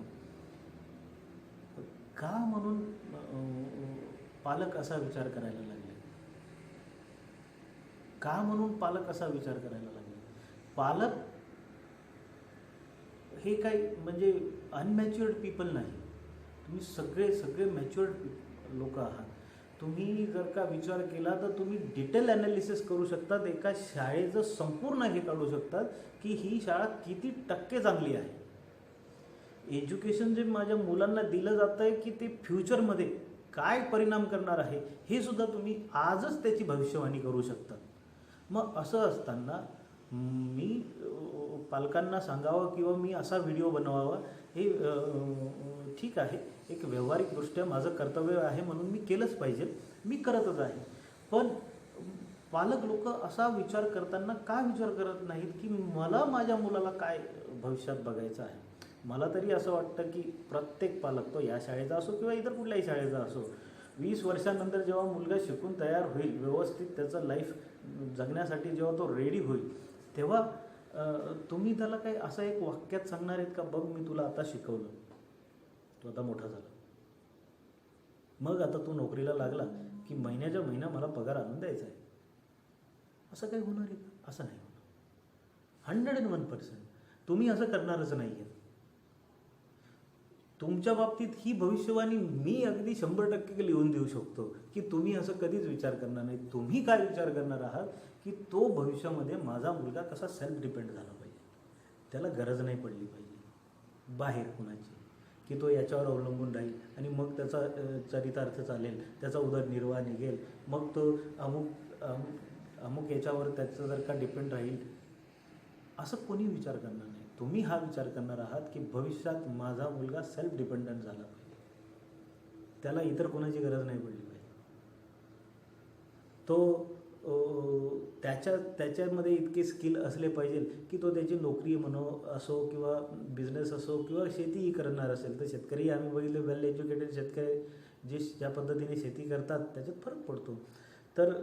का म्हणून पालक असा विचार करायला लागले, का म्हणून पालक असा विचार करायला लागले. पालक हे काही म्हणजे अनमॅच्युअर्ड पीपल नाही, तुम्ही सगळे मॅच्युअर्ड लोक आहात. तुम्ही जर का विचार केला तर तुम्ही डिटेल ॲनालिसिस करू शकतात, एका शाळेचं संपूर्ण हे काढू शकतात की ही शाळा किती टक्के चांगली आहे. एज्युकेशन जे माझ्या मुलांना दिलं जातं आहे की ते फ्युचरमध्ये काय परिणाम करणार आहे हे सुद्धा तुम्ही आजच त्याची भविष्यवाणी करू शकता. मग असं असताना मी पालकांना सांगावं किंवा मी असा व्हिडिओ बनवावा हे ठीक आहे, एक व्यावहारिकदृष्ट्या माझं कर्तव्य आहे म्हणून मी केलंच पाहिजे, मी करतच आहे. पण पालक लोक असा विचार करताना का विचार करत नाहीत की मला माझ्या मुलाला काय भविष्यात बघायचं आहे. मला तरी असं वाटतं की प्रत्येक पालक तो या शाळेचा असो किंवा इतर कुठल्याही शाळेचा असो, 20 वर्षानंतर जेव्हा मुलगा शिकून तयार होईल, व्यवस्थित त्याचं लाईफ जगण्यासाठी जेव्हा तो रेडी होईल, तेव्हा तुम्ही त्याला काही असं एक वाक्यात सांगणार आहेत का, बघ मी तुला आता शिकवलं, तो आता मोठा झाला, मग आता तू नोकरीला लागला की महिन्याच्या महिना मला पगार आणून द्यायचा आहे. असं काही होणार आहे का? असं नाही होणार. 101% तुम्ही असं करणारच नाही आहे. तुमच्या बाबतीत ही भविष्यवाणी मी अगदी 100% लिहून देऊ शकतो की तुम्ही असं कधीच विचार करणार नाही. तुम्ही काय विचार करणार आहात की तो भविष्यामध्ये माझा मुलगा कसा सेल्फ डिपेंड झाला पाहिजे, त्याला गरज नाही पडली पाहिजे बाहेर कुणाची, की तो याच्यावर अवलंबून राहील आणि मग त्याचा चरितार्थ चालेल, त्याचा उदरनिर्वाह निघेल, मग तो अमुक याच्यावर त्याचं जर का डिपेंड राहील, असं कोणी विचार करणार नाही. तुम्ही हा विचार करणार आहात की भविष्यात माझा मुलगा सेल्फ डिपेंडंट झाला पाहिजे, त्याला इतर कोणाची गरज नाही पडली पाहिजे, तो त्याच्यामध्ये इतके स्किल असले पाहिजे की तो त्याची नोकरी असो किंवा बिझनेस असो किंवा शेतीही करणार असेल तर शेतकरी आम्ही बघितले, वेल एज्युकेटेड शेतकरी जे ज्या पद्धतीने शेती करतात त्याच्यात फरक पडतो. तर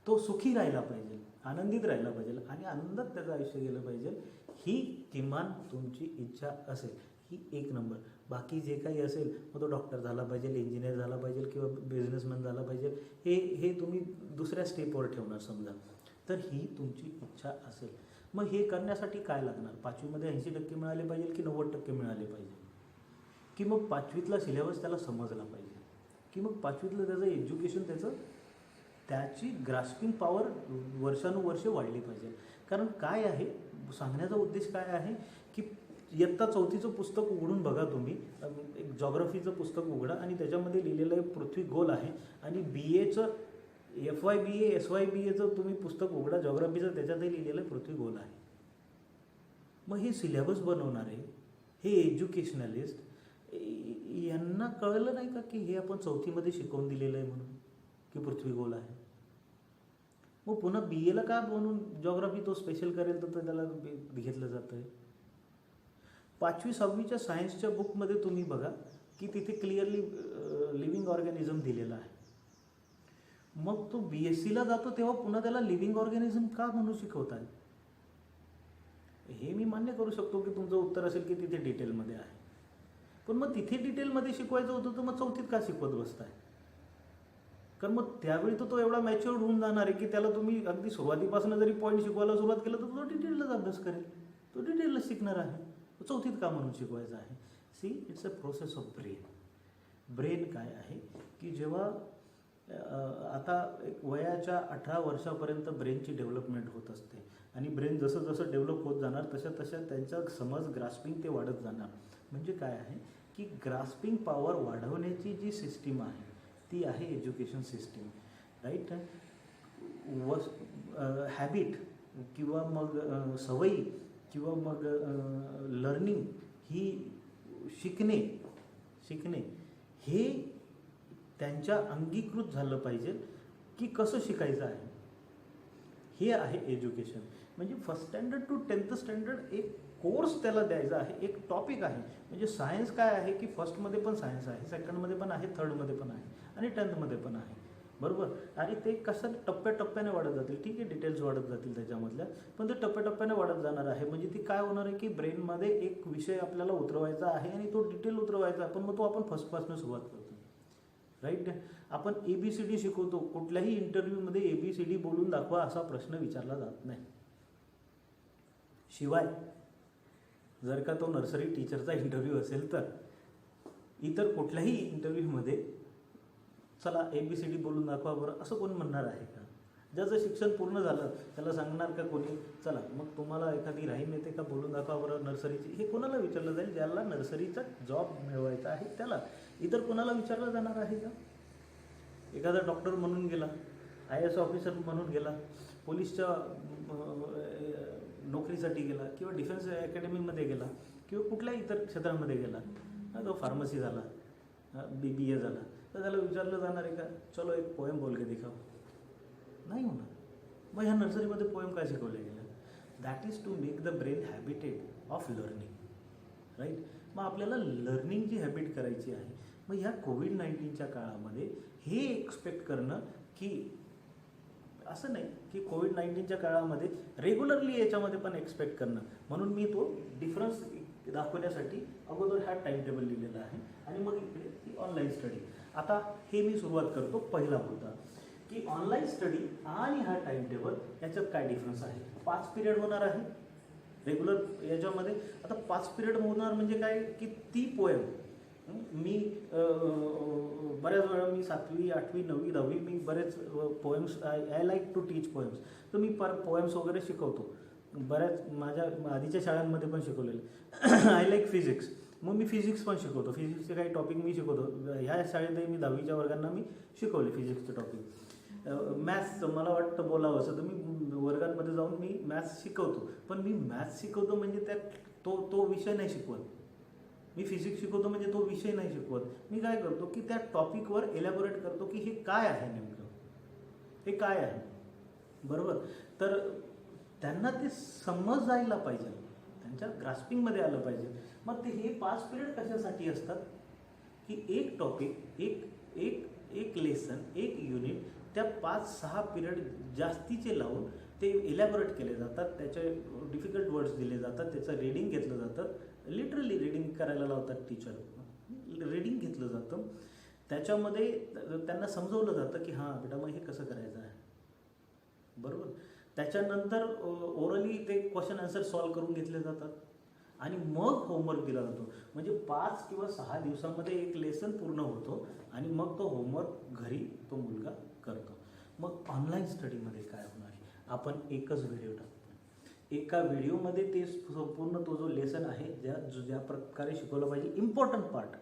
तो सुखी राहिला पाहिजे, आनंदित राहिला पाहिजे आणि आनंदात त्याचं आयुष्य गेलं पाहिजे, ही किमान तुमची इच्छा असेल, ही एक नंबर. बाकी जे काही असेल, मग तो डॉक्टर झाला पाहिजे, इंजिनियर झाला पाहिजे किंवा बिझनेसमॅन झाला पाहिजे, हे तुम्ही दुसऱ्या स्टेपवर ठेवणार समजा. तर ही तुमची इच्छा असेल, मग हे करण्यासाठी काय लागणार? 5वीमध्ये 80% मिळाले पाहिजे की 90% मिळाले पाहिजे, की मग 5वीतला सिलेबस त्याला समजला पाहिजे, की मग 5वीतलं त्याचं एज्युकेशन, त्याची ग्रास्पिंग पॉवर वर्षानुवर्षे वाढली पाहिजे. कारण काय आहे, सांगण्याचा उद्देश काय आहे, की इयत्ता 4थीचं पुस्तक उघडून बघा तुम्ही, एक जॉग्रफीचं पुस्तक उघडा आणि त्याच्यामध्ये लिहिलेलं आहे पृथ्वी गोल आहे, आणि BAचं FYBA SYBAचं तुम्ही पुस्तक उघडा जॉग्रफीचं, त्याच्यातही लिहिलेलं आहे पृथ्वी गोल आहे. मग हे सिलेबस बनवणारे, हे एज्युकेशनलिस्ट, यांना कळलं नाही का की हे आपण 4थीमध्ये शिकवून दिलेलं आहे म्हणून, की पृथ्वी गोल आहे. मग पुन्हा BAला का म्हणून जॉग्रफी तो स्पेशल करेल तर त्याला घेतलं जातं आहे. 5वी 6वीच्या सायन्सच्या बुकमध्ये तुम्ही बघा की तिथे क्लिअरली लिव्हिंग ऑर्गॅनिझम दिलेला आहे. मग तो BScला जातो तेव्हा पुन्हा त्याला लिव्हिंग ऑर्गॅनिझम का म्हणून शिकवतात? हे मी मान्य करू शकतो की तुमचं उत्तर असेल की तिथे डिटेलमध्ये आहे, पण मग तिथे डिटेलमध्ये शिकवायचं होतं तर मग 4थीत का शिकवत बसताय? कारण मग त्यावेळी तो एवढा मॅच्युअर्ड होऊन जाणार आहे की त्याला तुम्ही अगदी सुरुवातीपासून जरी पॉईंट शिकवायला सुरुवात केलं तर तो डिटेललाच अभ्यास करेल, तो डिटेलला शिकणार आहे. 4थीत का म्हणून शिकवायचं आहे? See, it's a process of brain. Brain काय आहे की जेव्हा आता एक वयाच्या 18 वर्षापर्यंत ब्रेनची डेव्हलपमेंट होत असते, आणि ब्रेन जसं जसं डेव्हलप होत जाणार तशा त्यांचा समज, ग्रास्पिंग ते वाढत जाणार. म्हणजे काय आहे की ग्रास्पिंग पॉवर वाढवण्याची जी सिस्टीम आहे ती आहे एज्युकेशन सिस्टीम, राईट. हॅबिट किंवा मग सवयी किंवा मग लर्निंग, ही शिकणे हे त्यांच्या अंगीकृत झालं पाहिजे की कसं शिकायचं आहे, हे आहे एज्युकेशन. म्हणजे first standard to 10th standard एक कोर्स त्याला द्यायचा आहे, एक टॉपिक आहे. म्हणजे सायन्स काय आहे की फर्स्टमध्ये पण सायन्स आहे, सेकंडमध्ये पण आहे, थर्डमध्ये पण आहे आणि 10thमध्ये पण आहे, बरोबर. आणि ते कसं टप्प्याटप्प्याने वाढत जातील, ठीक आहे, डिटेल्स वाढत जातील त्याच्यामधल्या, पण ते टप्प्याटप्प्याने वाढत जाणार आहे. म्हणजे ती काय होणार आहे की ब्रेनमध्ये एक विषय आपल्याला उतरवायचा आहे आणि तो डिटेल उतरवायचा आहे, पण मग तो आपण फर्स्टपासून सुरुवात करतो, राईट. आपण ABCD शिकवतो, कुठल्याही इंटरव्ह्यूमध्ये ABCD बोलून दाखवा असा प्रश्न विचारला जात नाही. शिवाय जर का तो नर्सरी टीचरचा इंटरव्ह्यू असेल तर इतर कुठल्याही इंटरव्ह्यूमध्ये चला ABCD बोलून दाखवा बरं असं कोण म्हणणार आहे का? ज्याचं शिक्षण पूर्ण झालं त्याला सांगणार का कोणी, चला मग तुम्हाला एखादी राहीम येते का बोलून दाखवा बरं नर्सरीची? हे कोणाला विचारलं जाईल? ज्याला नर्सरीचा जॉब मिळवायचा आहे त्याला. इतर कोणाला विचारलं जाणार आहे का? एखादा डॉक्टर म्हणून गेला, IAS ऑफिसर म्हणून गेला, पोलीसच्या नोकरीसाठी गेला किंवा डिफेन्स अकॅडमीमध्ये गेला किंवा कुठल्याही इतर क्षेत्रामध्ये गेला, तो फार्मसी झाला, BBA झाला, तर त्याला विचारलं जाणार आहे का चलो एक पोएम बोल के दिखाओ? नाही होणार. मग ह्या नर्सरीमध्ये पोएम काय शिकवले गेलं? That is to make the brain habited of learning, right. मग आपल्याला लर्निंगची हॅबिट करायची आहे. मग ह्या कोविड-19च्या काळामध्ये हे एक्सपेक्ट करणं की असं नाही की कोविड-19च्या काळामध्ये रेग्युलरली याच्यामध्ये पण एक्सपेक्ट करणं, म्हणून मी तो डिफरन्स दाखवण्यासाठी अगोदर हा टाइम टेबल लिहिलेला आहे आणि मग इकडे ऑनलाईन स्टडी. आता हे मी सुरुवात करतो पहिला मुद्दा की ऑनलाईन स्टडी आणि हा टाइम टेबल याच्यात काय डिफरन्स आहे. 5 पिरियड होणार आहे रेग्युलर याच्यामध्ये. आता 5 पिरियड होणार म्हणजे काय की ती पोएम मी बऱ्याच वेळा मी 7वी 8वी 9वी 10वी मी बरेच poems, I like to teach poems, तर मी पोएम्स वगैरे शिकवतो. बऱ्याच माझ्या आधीच्या शाळांमध्ये पण शिकवलेले. आय लाईक फिजिक्स, मग मी फिजिक्स पण शिकवतो, फिजिक्सचे काही टॉपिक मी शिकवतो. ह्या शाळेतही मी 10वीच्या वर्गांना मी शिकवले फिजिक्सचे टॉपिक. मॅथ्स मला वाटतं बोलावं असं तर मी वर्गांमध्ये जाऊन मी मॅथ्स शिकवतो, पण मी मॅथ्स शिकवतो म्हणजे त्यात तो विषय नाही शिकवत. मी फिजिक्स शिकवतो म्हणजे तो विषय नाही शिकवत. मी काय करतो की त्या टॉपिकवर एलॅबोरेट करतो की हे काय आहे नेमकं, हे काय आहे, बरोबर. तर त्यांना ते समजायला पाहिजे, त्यांच्या ग्रास्पिंगमध्ये आलं पाहिजे. मग ते हे 5 पिरियड कशासाठी असतात की एक टॉपिक, एक लेसन, एक युनिट त्या 5-6 पिरियड जास्तीचे लावून ते इलॅबोरेट केले जातात, त्याचे डिफिकल्ट वर्ड्स दिले जातात, त्याचं रीडिंग घेतलं जातं, लिटरली रीडिंग करायला लावतात टीचर, रीडिंग घेतलं जातं, त्याच्यामध्ये त्यांना समजवलं जातं की हां बेटा मग हे कसं करायचं आहे, बरोबर. त्याच्यानंतर ओरली ते क्वेश्चन आन्सर सॉल्व करून घेतले जातात आणि मग होमवर्क दिला जातो. म्हणजे 5 किंवा 6 दिवसामध्ये एक लेसन पूर्ण होतो आणि मग तो होमवर्क घरी तो मुलगा करतो. मग ऑनलाईन स्टडीमध्ये काय होणार आहे, आपण एकच व्हिडिओ टाकतो, एका व्हिडिओमध्ये ते संपूर्ण तो जो लेसन आहे ज्या प्रकारे शिकवलं पाहिजे इम्पॉर्टंट पार्ट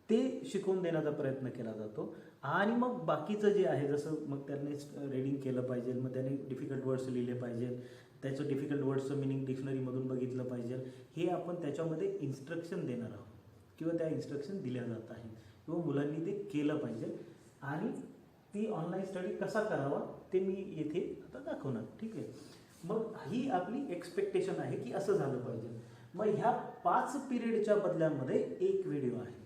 ते शिकवून देण्याचा प्रयत्न केला जातो. आणि मग बाकीचं जे आहे जसं मग त्यांनी रीडिंग केलं पाहिजे, मग त्यांनी डिफिकल्ट वर्ड्स लिहिले पाहिजे, त्याचं डिफिकल्ट वर्ड्सचं मिनिंग डिक्शनरीमधून बघितलं पाहिजे, हे आपण त्याच्यामध्ये इन्स्ट्रक्शन देणार आहोत किंवा त्या इन्स्ट्रक्शन दिल्या जात आहे किंवा मुलांनी ते केलं पाहिजे. आणि ती ऑनलाईन स्टडी कसा करावा ते मी येथे आता दाखवणार, ठीक आहे. मग ही आपली एक्सपेक्टेशन आहे की असं झालं पाहिजे. मग ह्या 5 पिरियडच्या बदल्यामध्ये एक व्हिडिओ आहे,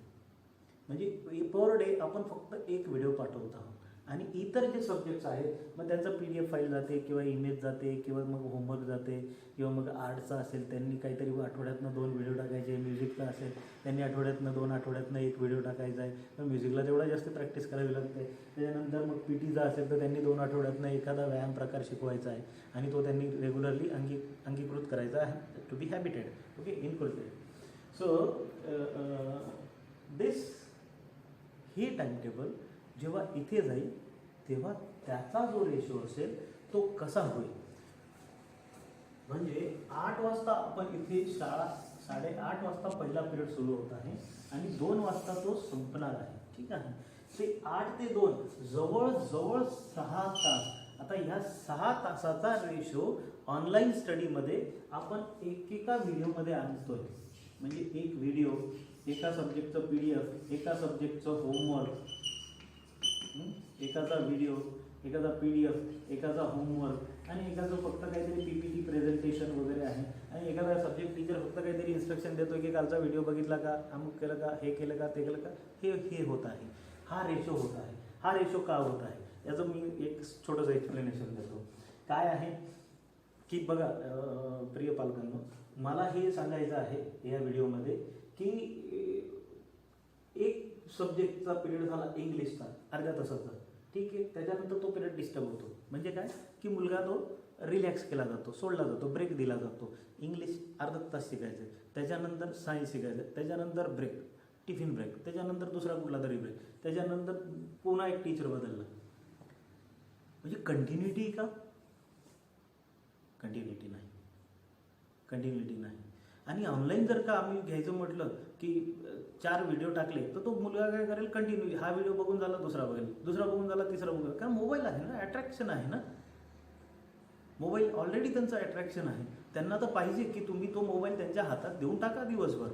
म्हणजे पर डे आपण फक्त एक व्हिडिओ पाठवत आहोत. आणि इतर जे सब्जेक्ट्स आहेत मग त्यांचं PDF फाईल जाते किंवा इमेज जाते किंवा मग होमवर्क जाते किंवा मग आर्टचा असेल त्यांनी काहीतरी आठवड्यातनं 2 व्हिडिओ टाकायचे, म्युझिकचा असेल त्यांनी आठवड्यातनं 2 आठवड्यातनं 1 व्हिडिओ टाकायचा आहे. मग म्युझिकला तेवढा जास्त प्रॅक्टिस करावी लागते. त्याच्यानंतर मग PTचा असेल तर त्यांनी 2 आठवड्यातनं एखादा व्यायाम प्रकार शिकवायचा आहे आणि तो त्यांनी रेग्युलरली अंगीकृत करायचा आहे, to be habited, okay, inculcated. So हे टाइम टेबल जेव्हा इथे जाईल तेव्हा त्याचा जो रेशो असेल तो कसा होईल. म्हणजे 8 वाजता आपण इथे शाळा 8:30 वाजता पहिला पिरियड सुरू होत आहे आणि 2 वाजता तो संपणार आहे, ठीक आहे. ते 8 ते 2 जवळजवळ 6 तास. आता ह्या 6 तासाचा रेशो ऑनलाईन स्टडीमध्ये आपण एकेका व्हिडिओमध्ये आणतोय. म्हणजे एक व्हिडिओ, एका सब्जेक्टचं PDF, एका सब्जेक्टचं होमवर्क, एकाचा व्हिडिओ, एकाचा PDF, एकाचा होमवर्क आणि एकाचं फक्त काहीतरी PPT प्रेझेंटेशन वगैरे आहे आणि एखादा सब्जेक्ट टीचर फक्त काहीतरी इन्स्ट्रक्शन देतो की कालचा व्हिडिओ बघितला का, अमुक केलं का, हे केलं का, ते केलं का, हे होत आहे. हा रेशो होत आहे. हा रेशो का होत आहे याचं मी एक छोटंसं एक्सप्लेनेशन देतो. काय आहे की बघा प्रिय पालकांनो, मला हे सांगायचं आहे या व्हिडिओमध्ये की एक सब्जेक्टचा पिरियड झाला इंग्लिशचा अर्ध्या तासाचा, ठीक आहे. त्याच्यानंतर तो पिरियड डिस्टर्ब होतो. म्हणजे काय की मुलगा तो रिलॅक्स केला जातो, सोडला जातो, ब्रेक दिला जातो. इंग्लिश अर्धा तास शिकायचं, त्याच्यानंतर सायन्स शिकायचं, त्याच्यानंतर ब्रेक, टिफिन ब्रेक, त्याच्यानंतर दुसरा कुठला तरी ब्रेक, त्याच्यानंतर पुन्हा एक टीचर बदलला. म्हणजे कंटिन्युटी का? कंटिन्युटी नाही, कंटिन्युटी नाही. आणि ऑनलाईन जर का आम्ही घ्यायचं म्हटलं की 4 व्हिडिओ टाकले तर तो मुलगा काय करेल, कंटिन्यू हा व्हिडिओ बघून झाला दुसरा बघेल, दुसरा बघून झाला तिसरा बघेल. काय मोबाईल आहे ना, अट्रॅक्शन आहे ना, मोबाईल ऑलरेडी त्यांचं अट्रॅक्शन आहे. त्यांना तर पाहिजे की तुम्ही तो मोबाईल त्यांच्या हातात देऊन टाका दिवसभर.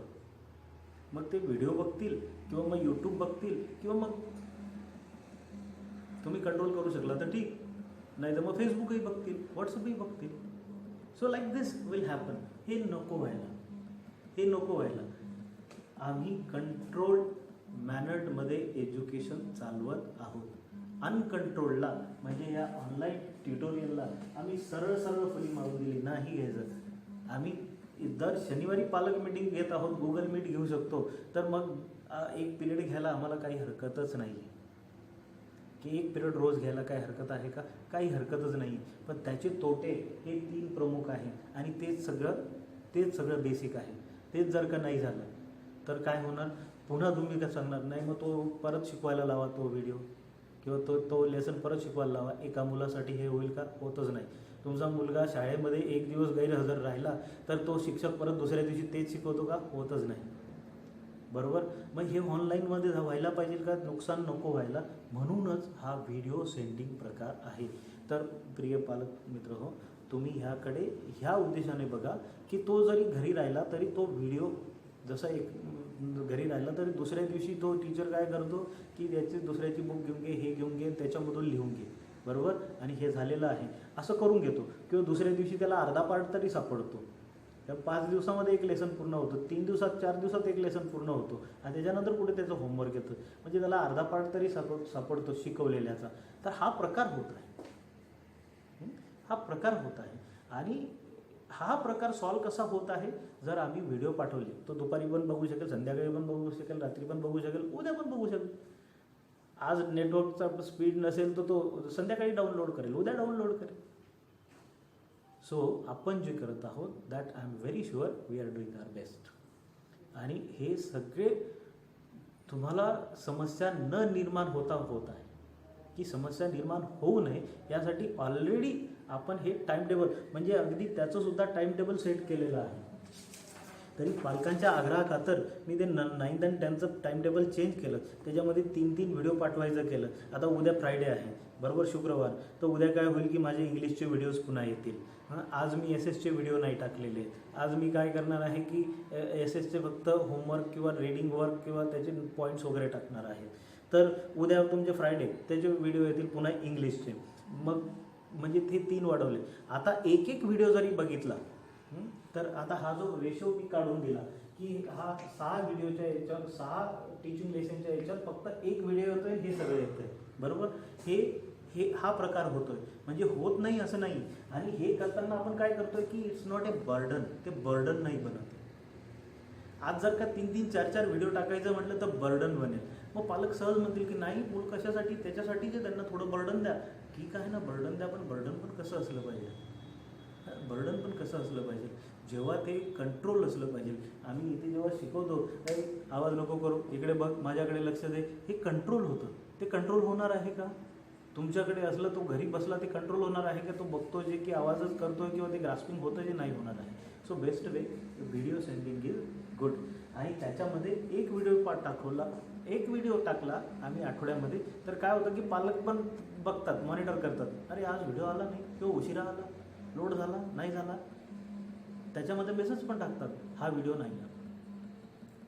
मग ते व्हिडिओ बघतील किंवा मग यूट्यूब बघतील किंवा मग तुम्ही कंट्रोल करू शकला तर ठीक, नाही तर मग फेसबुकही बघतील, व्हॉट्सअपही बघतील. So like this will happen. हे नको व्हायला, हे नको व्हायला. आम्ही कंट्रोल्ड मॅनर्डमध्ये एज्युकेशन चालवत आहोत. अनकंट्रोलला म्हणजे या ऑनलाईन ट्युटोरियलला आम्ही सरळ सरळ फळी मारून दिली नाही घ्यायचं. आम्ही दर शनिवारी पालक मीटिंग घेत आहोत, गुगल मीट घेऊ शकतो, तर मग एक पिरियड घ्यायला आम्हाला काही हरकतच नाही आहे. की एक पिरियड रोज घ्यायला काही हरकत आहे का? काही हरकतच नाही. पण त्याचे तोटे हे 3 प्रमुख आहे आणि तेच सगळं बेसिक आहे. तेच जर का नाही झालं तर काय होणार, पुन्हा तुम्ही काय सांगणार नाही, मग तो परत शिकवायला लावा तो व्हिडिओ किंवा तो लेसन परत शिकवायला लावा. एका मुलासाठी हे होईल का? होतच नाही. तुमचा मुलगा शाळेमध्ये एक दिवस गैरहजर राहिला तर तो शिक्षक परत दुसऱ्या दिवशी तेच शिकवतो का? होतच नाही, बरोबर. मग हे ऑनलाईनमध्ये व्हायला पाहिजे का? नुकसान नको व्हायला, म्हणूनच हा व्हिडिओ सेंडिंग प्रकार आहे. तर प्रिय पालक मित्र हो, तुम्ही ह्याकडे ह्या उद्देशाने बघा की तो जरी घरी राहिला तरी तो व्हिडिओ जसा एक घरी राहिला तरी दुसऱ्या दिवशी तो टीचर काय करतो की त्याची दुसऱ्याची बुक घेऊन घे, हे घेऊन घे, त्याच्यामधून लिहून घे, बरोबर. आणि हे झालेलं आहे असं करून घेतो किंवा दुसऱ्या दिवशी त्याला अर्धा पार्ट तरी सापडतो. त्या 5 दिवसामध्ये एक लेसन पूर्ण होतं, 3 दिवसात 4 दिवसात एक लेसन पूर्ण होतो आणि त्याच्यानंतर कुठे त्याचं होमवर्क येतं. म्हणजे त्याला अर्धा पार्ट तरी सापडतो शिकवलेल्याचा. तर हा प्रकार होत आहे. हा प्रकार होत आहे. आणि हा प्रकार सॉल्व कसा होत आहे, जर आम्ही व्हिडिओ पाठवले तो दुपारी पण बघू शकेल, संध्याकाळी पण बघू शकेल, रात्री पण बघू शकेल, उद्या पण बघू शकेल. आज नेटवर्कचा स्पीड नसेल तर तो संध्याकाळी डाउनलोड करेल, उद्या डाउनलोड करेल. सो आपण जे करत आहोत that I am very sure we are doing our best. आणि हे सगळे तुम्हाला समस्या न निर्माण होत आहे, की समस्या निर्माण होऊ नये यासाठी ऑलरेडी आपण हे टाइम टेबल, म्हणजे अगदी त्याचंसुद्धा टाइम टेबल सेट केलेलं आहे. तरी पालकांच्या आग्रहाखातर मी ते 9th आणि 10th टाइम टेबल चेंज केलं. त्याच्यामध्ये 3 व्हिडिओ पाठवायचं केलं. आता उद्या फ्रायडे आहे, बरोबर, शुक्रवार, तर उद्या काय होईल की माझे इंग्लिशचे व्हिडिओज पुन्हा येतील. आज मी SS चे व्हिडिओ नाही टाकलेले. आज मी काय करणार आहे की SS चे फक्त होमवर्क किंवा रीडिंग वर्क किंवा त्याचे पॉईंट्स वगैरे टाकणार आहे. तर उद्या तुमचे फ्रायडे त्याचे व्हिडिओ येतील पुन्हा इंग्लिशचे. मग म्हणजे ते 3 वाढवले. आता एक व्हिडिओ जरी बघितला तर आता हा जो रेशो मी काढून दिला की हा 6 व्हिडिओच्या याच्यावर 6 टीचिंग लेसनच्या याच्यावर फक्त 1 व्हिडिओ येतोय, हे सगळं येतंय, बरोबर. हा प्रकार होतोय, म्हणजे होत नाही असं नाही. आणि हे करताना आपण काय करतोय की इट्स नॉट ए बर्डन, ते बर्डन नाही बनत. आज जर का 3 4 व्हिडिओ टाकायचं म्हटलं तर बर्डन बनेल. मग पालक सहज म्हणतील की नाही मूल कशासाठी, त्याच्यासाठी जे त्यांना थोडं बर्डन द्या. ठीक आहे ना, बर्डन द्या, पण बर्डन पण कसं असलं पाहिजे, बर्डन पण कसं असलं पाहिजे, जेव्हा ते कंट्रोल असलं पाहिजे. आम्ही इथे जेव्हा शिकवतो आवाज नको करू, इकडे बघ, माझ्याकडे लक्ष दे, हे कंट्रोल होतं. ते कंट्रोल होणार आहे का? तुमच्याकडे असलं, तो घरी बसला, ते कंट्रोल होणार आहे का? तो बघतो जे की आवाजच करतोय किंवा ते ग्रास्पिंग होतं जे नाही होणार आहे. So best way video sending is good. आणि त्याच्यामध्ये एक व्हिडिओ टाकवला, एक व्हिडिओ टाकला आम्ही आठवड्यामध्ये, तर काय होतं की पालक पण बघतात, मॉनिटर करतात, अरे आज व्हिडिओ आला नाही किंवा उशिरा आला, लोड झाला नाही झाला, त्याच्यामध्ये मेसेज पण टाकतात हा व्हिडिओ नाही आला,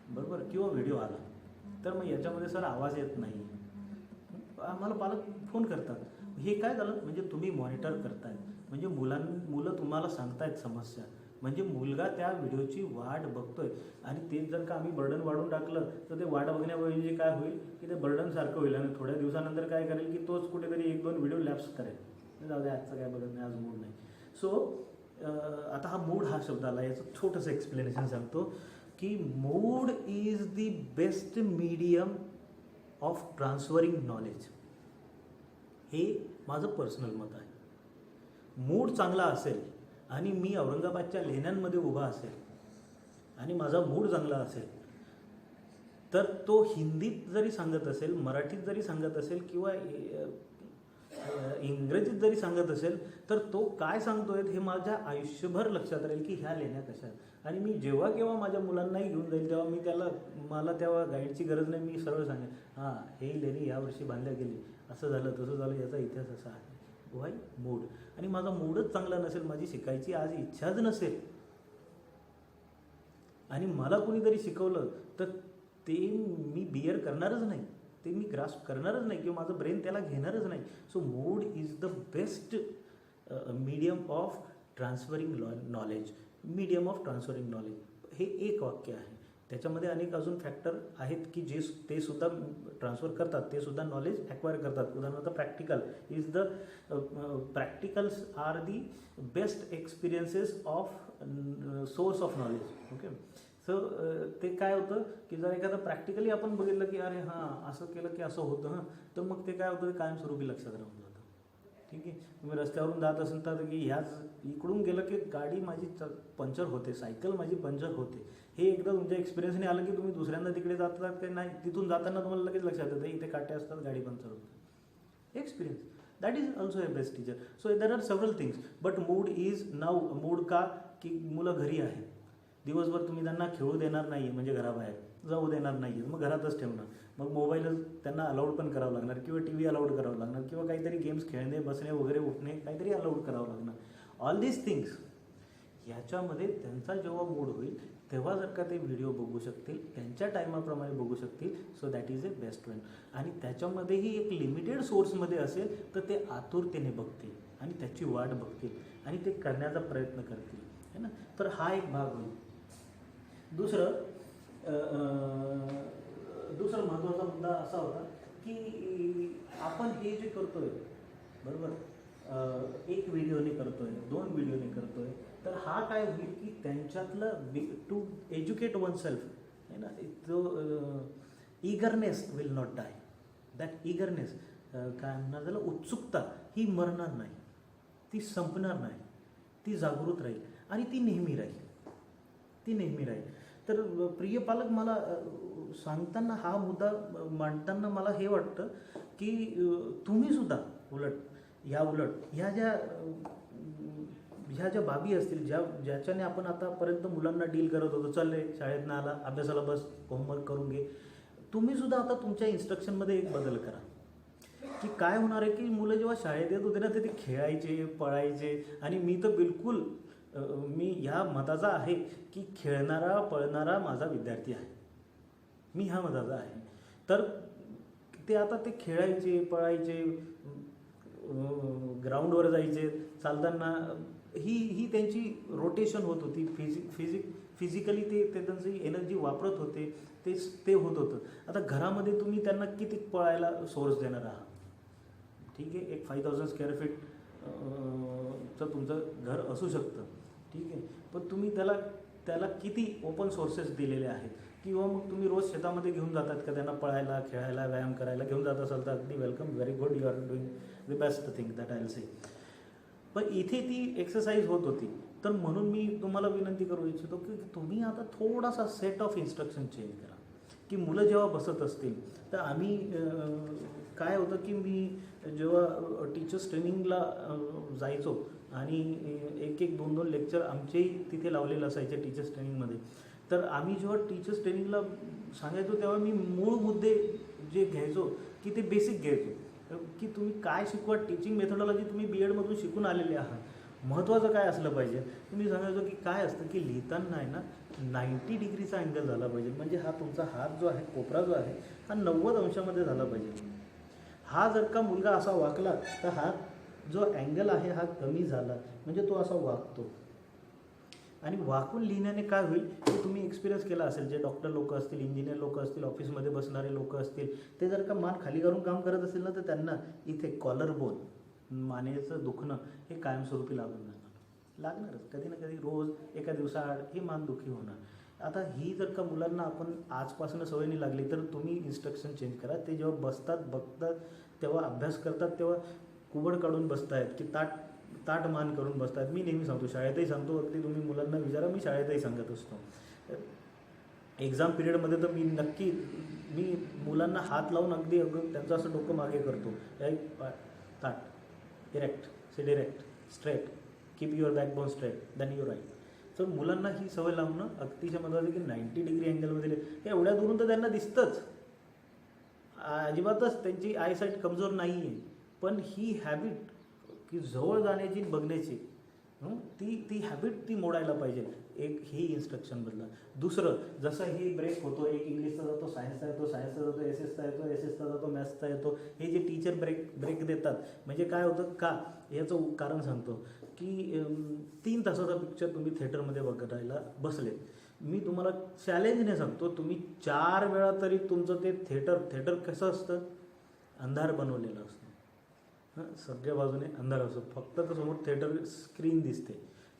बरोबर, किंवा व्हिडिओ आला तर मग याच्यामध्ये सर आवाज येत नाही. आम्हाला पालक फोन करतात. हे काय झालं, म्हणजे तुम्ही मॉनिटर करताय, म्हणजे मुलं तुम्हाला सांगतायत समस्या, म्हणजे मुलगा त्या व्हिडिओची वाट बघतोय. आणि तेच जर का आम्ही बर्डन वाढून टाकलं तर ते वाट बघण्याऐवजी काय होईल की ते बर्डनसारखं होईल. आणि थोड्या दिवसानंतर काय करेल की तोच कुठेतरी 1-2 व्हिडिओ लॅप्स करेल, जाऊ दे आजचं काय बघत नाही, आज मूड नाही. सो आता हा मूड हा शब्द आला, याचं छोटंसं एक्सप्लेनेशन सांगतो की mood is the best medium of transferring knowledge. हे माझं पर्सनल मत आहे. मूड चांगला असेल आणि मी औरंगाबादच्या लेण्यांमध्ये उभा असेल आणि माझा मूड चांगला असेल तर तो हिंदीत जरी सांगत असेल, मराठीत जरी सांगत असेल किंवा इंग्रजीत जरी सांगत असेल तर तो काय सांगतोय हे माझ्या आयुष्यभर लक्षात राहील की ह्या लेण्या कशा. आणि मी जेव्हा केव्हा माझ्या मुलांनाही घेऊन जाईल तेव्हा मी मला तेव्हा गाईडची गरज नाही, मी सरळ सांगेन हां हे लेणी यावर्षी बांधल्या गेली, असं झालं तसं झालं, याचा इतिहास असा आहे. Y mood. आणि माझा मूडच चांगला नसेल, माझी शिकायची आज इच्छाच नसेल आणि मला कोणीतरी शिकवलं तर ते मी बिअर करणारच नाही, ते मी ग्रास्प करणारच नाही किंवा माझं ब्रेन त्याला घेणारच नाही. So mood is the best medium of transferring knowledge. Medium of transferring knowledge हे एक वाक्य आहे. त्याच्यामध्ये अनेक अजून फॅक्टर आहेत की जे ते सुद्धा ट्रान्सफर करतात, ते सुद्धा नॉलेज ॲक्वायर करतात. उदाहरणार्थ practical is the practicals are the best experiences of source of knowledge. Okay. So ते काय होतं की जर एखादं प्रॅक्टिकली आपण बघितलं की अरे हां असं केलं की असं होतं हां, तर मग ते काय होतं ते कायमस्वरूपी लक्षात राहून जातं. ठीक आहे. तुम्ही रस्त्यावरून जात असेल तर की ह्याच इकडून गेलं की गाडी माझी पंक्चर होते, सायकल माझी पंक्चर होते, हे एकदा तुमच्या एक्सपिरियन्सने आलं की तुम्ही दुसऱ्यांदा तिकडे जातात की नाही, तिथून जाताना तुम्हाला लगेच लक्षात येतं इथे काटे असतात, गाडी पंक्चर होते. Experience that is also a best teacher. So there are several things. But mood is now. Mood का की मुलं घरी आहे, दिवसभर तुम्ही त्यांना खेळू देणार नाही, म्हणजे घराबाहेर जाऊ देणार नाही, मग घरातच ठेवणार, मग मोबाईलच त्यांना अलाउड पण करावं लागणार किंवा TV अलाउड करावं लागणार किंवा काहीतरी गेम्स खेळणे, बसणे वगैरे, उठणे काहीतरी अलाउड करावं लागणार. ऑल दीज थिंग्स ह्याच्यामध्ये त्यांचा जेव्हा मूड होईल तेव्हा जर का ते व्हिडिओ बघू शकतील, त्यांच्या टायमाप्रमाणे बघू शकतील, so that is a best one. आणि त्याच्यामध्येही एक लिमिटेड सोर्समध्ये असेल तर ते आतुरतेने बघतील आणि त्याची वाट बघतील आणि ते करण्याचा प्रयत्न करतील, है ना. तर हा एक भाग होईल. दुसरा महत्त्वाचा मुद्दा असा होता की आपण हे जे करतोय, बरोबर, एक व्हिडिओने करतोय, 2 व्हिडिओने करतोय, तर हा काय होईल की त्यांच्यातलं टू एज्युकेट वन सेल्फ आहे ना, तो eagerness will not die. That eagerness काय म्हणणार त्याला, उत्सुकता ही मरणार नाही, ती संपणार नाही, ती जागृत राहील आणि ती नेहमी राहील, ती नेहमी राहील. तर प्रिय पालक, मला सांगताना हा मुद्दा मांडताना मला हे वाटतं की तुम्हीसुद्धा उलट ह्या ज्या बाबी असतील, ज्याच्याने आपण आतापर्यंत मुलांना डील करत होतो, चालले शाळेतनं आला, अभ्यासाला बस, होमवर्क करून घे, तुम्हीसुद्धा आता तुमच्या इन्स्ट्रक्शनमध्ये एक बदल करा. की काय होणार आहे की मुलं जेव्हा शाळेत येत होते ना, ते खेळायचे, पळायचे, आणि मी तर बिलकुल मी ह्या मताचा आहे की खेळणारा पळणारा माझा विद्यार्थी आहे, मी ह्या मताचा आहे. तर ते आता ते खेळायचे, पळायचे, ग्राउंडवर जायचे, चालताना ही त्यांची रोटेशन होत होती, फिजिकली ते त्यांची एनर्जी वापरत होते, ते होत होतं. आता घरामध्ये तुम्ही त्यांना किती पळायला सोर्स देणार आहात? ठीक आहे, एक 5000 स्क्वेअर फीट चं तुमचं घर असू शकतं, ठीक आहे, पण तुम्ही त्याला किती ओपन सोर्सेस दिलेले आहेत? किंवा मग तुम्ही रोज शेतामध्ये घेऊन जातात का त्यांना पळायला, खेळायला, व्यायाम करायला घेऊन जात असाल तर अगदी welcome, very good, you are doing the best thing that I will say. पण इथे ती एक्सरसाइज होत होती. तर म्हणून मी तुम्हाला विनंती करू इच्छितो की तुम्ही आता थोडासा सेट ऑफ इन्स्ट्रक्शन चेंज करा. की मुलं जेव्हा बसत असतील तर आम्ही काय होतं की मी जेव्हा टीचर्स ट्रेनिंगला जायचो आणि 1-1, 2-2 लेक्चर आमचेही तिथे लावलेलं असायचे टीचर्स ट्रेनिंगमध्ये. तर आम्ही जेव्हा टीचर्स ट्रेनिंगला सांगायचो तेव्हा मी मूळ मुद्दे जे घ्यायचो की ते बेसिक घ्यायचो की तुम्ही काय शिकवा, टीचिंग मेथडॉलॉजी तुम्ही BEdमधून शिकून आलेले आहात, महत्त्वाचं काय असलं पाहिजे. तुम्ही सांगायचो की काय असतं की लिहिताना आहे ना 90 डिग्रीचा अँगल झाला पाहिजे, म्हणजे हा तुमचा हात जो आहे, कोपरा जो आहे, हा 90 अंशामध्ये झाला पाहिजे. हा जर का मुलगा असा वाकला तर हा जो अँगल आहे हा कमी झाला, म्हणजे तो असा वाकतो. आणि वाकून लिहिण्याने काय होईल की तुम्ही एक्सपिरियन्स केला असेल, जे डॉक्टर लोक असतील, इंजिनियर लोक असतील, ऑफिसमध्ये बसणारे लोक असतील, ते जर का मान खाली करून काम करत असतील ना, तर त्यांना इथे कॉलर बोन, मानेचं दुखणं हे कायमस्वरूपी लागणारच कधी ना कधी, रोज एका दिवसाआड हे मानदुखी होणार. आता ही जर का मुलांना आपण आजपासून सवय नाही लागली तर तुम्ही इन्स्ट्रक्शन चेंज करा. ते जेव्हा बसतात, बघतात, तेव्हा अभ्यास करतात, तेव्हा कुबड काढून बसतायत की ताट मान करून बसतात. मी नेहमी सांगतो, शाळेतही सांगतो, अगदी तुम्ही मुलांना विचारा, मी शाळेतही सांगत असतो. एक्झाम पिरियडमध्ये तर मी मुलांना हात लावून अगदी त्यांचं असं डोकं मागे करतो, ताट erect, sit erect, straight, keep your backbone straight, then you right. तर मुलांना ही सवय लावणं अतिशय महत्त्वाचं की 90 डिग्री अँगलमध्ये हे एवढ्या दुरून तर त्यांना दिसतंच, अजिबातच त्यांची आयसाईट कमजोर नाही आहे, पण ही हॅबिट की जवळ जाण्याची, बघण्याची, ती हॅबिट ती मोडायला पाहिजे. एक हे इन्स्ट्रक्शन बदला. दुसरं, जसं हे ब्रेक होतो, एक इंग्लिशचा जातो, सायन्सचा येतो, सायन्सचा जातो एसएसचा येतो, एसएसचा जातो मॅथ्सचा येतो, हे जे टीचर ब्रेक देतात, म्हणजे काय होतं का, याचं कारण सांगतो की 3 तासाचा पिक्चर तुम्ही थिएटरमध्ये बघायला बसले, मी तुम्हाला चॅलेंजने सांगतो, तुम्ही 4 वेळा तरी तुमचं ते थिएटर कसं असतं, अंधार बनवलेलं असतं, सगळ्या बाजूने अंधार असतो, फक्त तर समोर थिएटर स्क्रीन दिसते,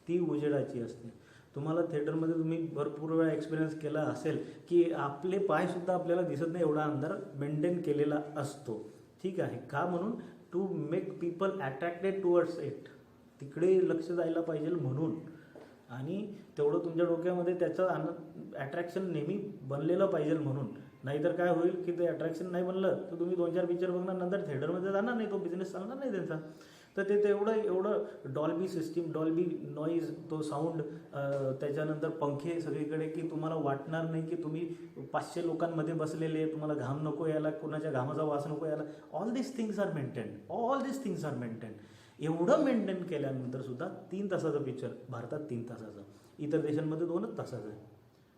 ती उजेडाची असते. तुम्हाला थिएटरमध्ये तुम्ही भरपूर वेळा एक्सपिरियन्स केला असेल की आपले पायसुद्धा आपल्याला दिसत नाही, एवढा अंधार मेंटेन केलेला असतो. ठीक आहे का, म्हणून to make people attracted towards it, तिकडे लक्ष जायला पाहिजे म्हणून, आणि तेवढं तुमच्या डोक्यामध्ये त्याचं अट्रॅक्शन नेहमी बनलेलं पाहिजे म्हणून. नाहीतर काय होईल की ते अट्रॅक्शन नाही बनलं तर तुम्ही 2-4 पिक्चर बघणार, नंतर थिएटरमध्ये जाणार नाही, तो बिझनेस चालणार नाही त्यांचा. तर ते एवढं डॉल्बी सिस्टीम, डॉल्बी नॉईज, तो साऊंड, त्याच्यानंतर पंखे सगळीकडे, की तुम्हाला वाटणार नाही की तुम्ही 500 लोकांमध्ये बसलेले, तुम्हाला घाम नको यायला, कोणाच्या घामाचा वास नको यायला. ऑल दिस थिंग्स आर मेंटेन. एवढं मेंटेन केल्यानंतर सुद्धा 3 तासाचा पिक्चर, भारतात 3 तासाचा, इतर देशांमध्ये 2च तासाचा आहे.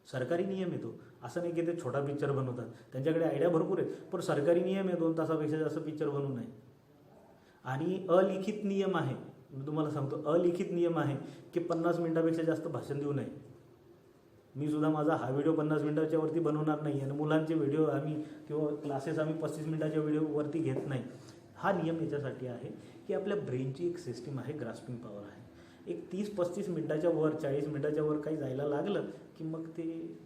सरकारी नियम येतो, असं नाही की ते छोटा पिक्चर बनवतात, त्यांच्याकडे आयडिया भरपूर आहेत, पण सरकारी नियम आहे 2 तासापेक्षा जास्त पिक्चर बनवू नये. आणि अलिखित नियम आहे, मी तुम्हाला सांगतो, अलिखित नियम आहे की 50 मिनिटापेक्षा जास्त भाषण देऊ नये. मी सुद्धा माझा हा व्हिडिओ 50 मिनिटाच्या वरती बनवणार नाही, आणि मुलांचे व्हिडिओ किंवा क्लासेस आम्ही 35 मिनिटाच्या व्हिडिओवरती घेत नाही. हा नियम याच्यासाठी आहे की आपल्या ब्रेनची एक सिस्टीम आहे, ग्रास्पिंग पॉवर आहे. एक 30-35 मिनटाच्या वर, 40 मिनटाच्या वर काही जायला लागलं की मग ते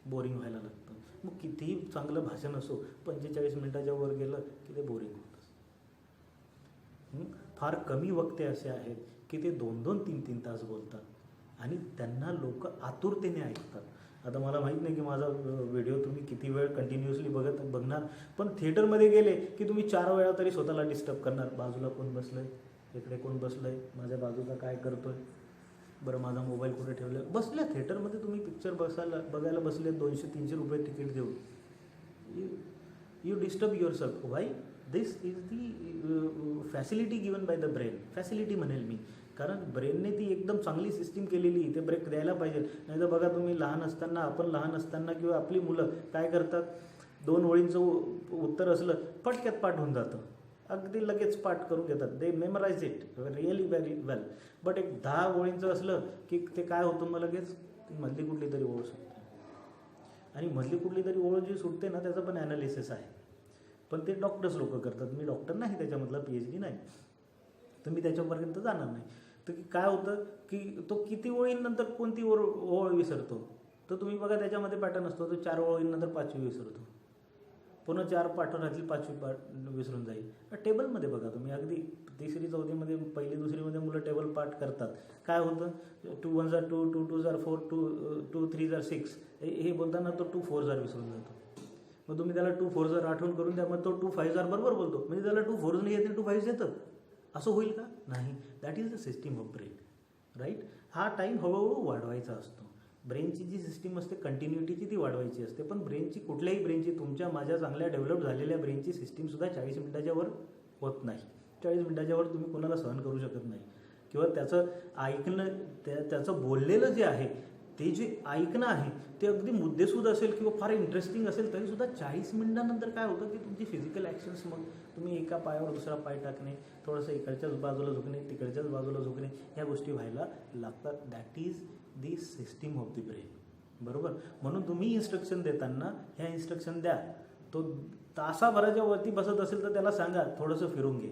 बोरिंग व्हायला लागतं. मग कितीही चांगलं भाषण असो, 45 मिनटाच्या वर गेलं की ते बोरिंग होतं. फार कमी वक्ते असे आहेत की ते 2-2, 3-3 तास बोलतात आणि त्यांना लोक आतुरतेने ऐकतात. आता मला माहीत नाही की माझा व्हिडिओ तुम्ही किती वेळ कंटिन्युअसली बघणार, पण थिएटरमध्ये गेले की तुम्ही 4 वेळा तरी स्वतःला डिस्टर्ब करणार. बाजूला कोण बसलं आहे, इकडे कोण बसलं आहे, माझ्या बाजूला काय करतो आहे, बरं माझा मोबाईल कुठे ठेवला आहे. बसल्या थिएटरमध्ये तुम्ही पिक्चर बघायला बसले, 200-300 रुपये तिकीट देऊन. You disturb your self. Y? This is the facility given by the brain. Facility म्हणेल मी, कारण ब्रेनने ती एकदम चांगली सिस्टीम केलेली, ते ब्रेक द्यायला पाहिजे. नाही तर बघा तुम्ही आपण लहान असताना किंवा आपली मुलं काय करतात, 2 ओळींचं उत्तर असलं पटक्यात पाठ होऊन जातं, अगदी लगेच पाठ करून घेतात. They memorise it really very well. But एक 10 ओळींचं असलं की ते काय होतं, मग लगेच मधली कुठली तरी ओळ सुटते. आणि मधली कुठली तरी ओळ जी सुटते ना, त्याचं पण ॲनालिसिस आहे, पण ते डॉक्टर्स लोक करतात. मी डॉक्टर नाही, त्याच्यामधला PhD नाही, तर मी त्याच्यापर्यंत जाणार नाही. तर काय होतं की तो किती ओळींनंतर कोणती ओळ विसरतो, तर तुम्ही बघा त्याच्यामध्ये पॅटर्न असतो. तो 4 ओळींनंतर 5वी विसरतो, पुन्हा 4 पाठवण्यातली 5वी विसरून जाईल. टेबलमध्ये बघा तुम्ही, अगदी 3री 4थीमध्ये 1ली 2रीमध्ये मुलं टेबल पाठ करतात. काय होतं, 2 1 जार 2, 2 2 जार 4, 2 3 जार 6 हे बोलताना तो 2 4 जार विसरून जातो. मग तुम्ही त्याला 2 4 जार आठवण करून द्या, मग तो 2 5 जार बरोबर बोलतो. म्हणजे त्याला 2 4 नाही येते, 2 5 येतं. असं होईल का? नाही. That is the system of brain, right. हा टाईम हळूहळू वाढवायचा असतो. ब्रेनची जी सिस्टीम असते कंटिन्युटीची, ती वाढवायची असते. पण कुठल्याही ब्रेनची, तुमच्या माझ्या चांगल्या डेव्हलप झालेल्या ब्रेनची सिस्टीमसुद्धा 40 मिनिटाच्या वर होत नाही. 40 मिनिटाच्या वर तुम्ही कोणाला सहन करू शकत नाही. किंवा त्याचं ऐकणं, त्याचं बोललेलं जे आहे, ते जे ऐकणं आहे ते अगदी मुद्देसूद असेल किंवा फार इंटरेस्टिंग असेल, तरीसुद्धा 40 मिनिटानंतर काय होतं की तुमची फिजिकल ॲक्शन्स, मग तुम्ही एका पायावर दुसरा पाय टाकणे, थोडंसं इकडच्याच बाजूला झुकणे, तिकडच्याच बाजूला झुकणे, ह्या गोष्टी व्हायला लागतात. That is the system of the brain, बरोबर. म्हणून तुम्ही इन्स्ट्रक्शन देताना ह्या इन्स्ट्रक्शन द्या. तो तासाभराच्या वरती बसत असेल तर त्याला सांगा थोडंसं फिरून घे,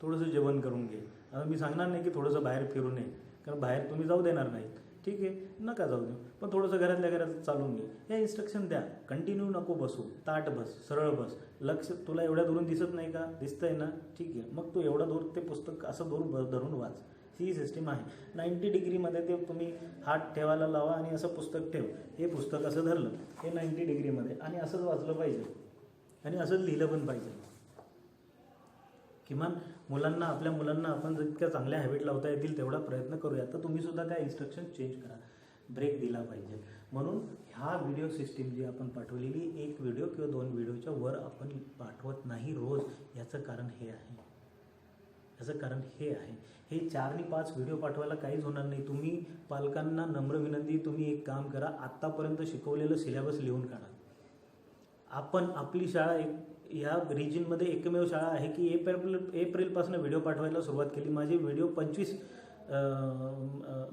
थोडंसं जेवण करून घे. आता मी सांगणार नाही की थोडंसं बाहेर फिरू नये, कारण बाहेर तुम्ही जाऊ देणार नाही. ठीक आहे, नका जाऊ देऊ, पण थोडंसं घरातल्या घरात चालून घे. या इन्स्ट्रक्शन द्या. कंटिन्यू नको बसू, ताट बस, सरळ बस. लक्ष तुला एवढ्या दुरून दिसत नाही का? दिसतंय ना, ठीक आहे, मग तू एवढा दूर ते पुस्तक असं दूर धरून वाच. ही सिस्टीम आहे. 90 डिग्रीमध्ये ते तुम्ही हात ठेवायला लावा आणि असं पुस्तक ठेव. हे पुस्तक असं धरलं, हे 90 डिग्रीमध्ये, आणि असंच वाचलं पाहिजे आणि असंच लिहिलं पण पाहिजे. किमान आपल्या मुलांना आपण जितक्या चांगल्या हॅबिट लावता येतील तेवढा प्रयत्न करूया. तर तुम्ही सुद्धा त्या इन्स्ट्रक्शन चेंज करा, ब्रेक दिला पाहिजे. म्हणून ह्या व्हिडिओ सिस्टीम जी आपण पाठवलेली, 1 व्हिडिओ किंवा 2 व्हिडिओच्या वर आपण पाठवत नाही रोज. याचं कारण हे आहे. हे 4 आणि 5 व्हिडिओ पाठवायला काहीच होणार नाही. तुम्ही पालकांना नम्र विनंती, तुम्ही एक काम करा, आत्तापर्यंत शिकवलेलं सिलेबस लिहून काढा. आपली शाळा या रिजनमध्ये एकमेव शाळा आहे की एप्रिलपासून व्हिडिओ पाठवायला सुरुवात केली. माझे व्हिडिओ 25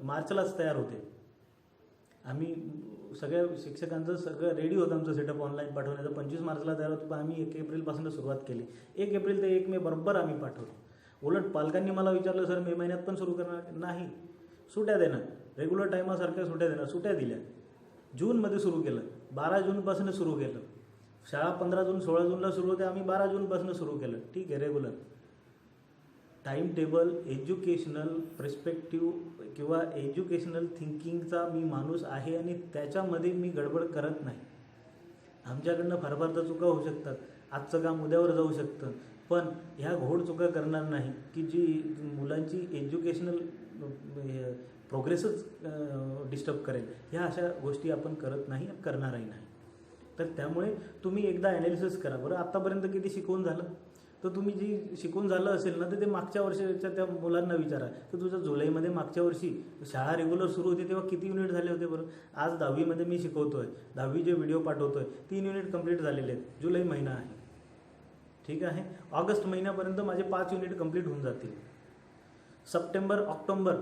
मार्चलाच तयार होते. आम्ही सगळ्या शिक्षकांचं सगळं रेडी होतं, आमचं सेटअप ऑनलाईन पाठवण्याचं. 25 मार्चला तयार होतं, पण आम्ही 1 एप्रिलपासून सुरुवात केली. 1 एप्रिल ते 1 मे बरोबर आम्ही पाठवतो. उलट पालकांनी मला विचारलं, सर मे महिन्यात पण सुरू करणार? नाही, सुट्या देणार, रेग्युलर टायमासारख्या सुट्या देणार. सुट्या दिल्या, जूनमध्ये सुरू केलं, 12 जूनपासून सुरू केलं. शाळा 15 जून 16 जूनला सुरू होते, आम्ही 12 जूनपासून सुरू केलं. ठीक आहे, regular time table, educational perspective किंवा एज्युकेशनल थिंकिंगचा मी माणूस आहे आणि त्याच्यामध्ये मी गडबड करत नाही. आमच्याकडनं फार तर चुका होऊ शकतात, आजचं काम उद्यावर जाऊ शकतं, पण ह्या घोड चुका करणार नाही की जी मुलांची एज्युकेशनल प्रोग्रेसच डिस्टर्ब करेल. ह्या अशा गोष्टी आपण करत नाही, करणारही नाही. तर त्यामुळे तुम्ही एकदा ॲनालिसिस करा. बरं, आत्तापर्यंत किती शिकवून झालं? तर तुम्ही जी शिकून झालं असेल ना, तर ते मागच्या वर्षाच्या त्या मुलांना विचारा की तुझं जुलैमध्ये मागच्या वर्षी शाळा रेग्युलर सुरू होती तेव्हा किती युनिट झाले होते बरं. आज 10वीमध्ये मी शिकवतो आहे, 10वी जे व्हिडिओ पाठवतो आहे, 3 युनिट कंप्लीट झालेले आहेत. जुलै महिना आहे, ठीक आहे. ऑगस्ट महिन्यापर्यंत माझे 5 युनिट कंप्लीट होऊन जातील. सप्टेंबर ऑक्टोबर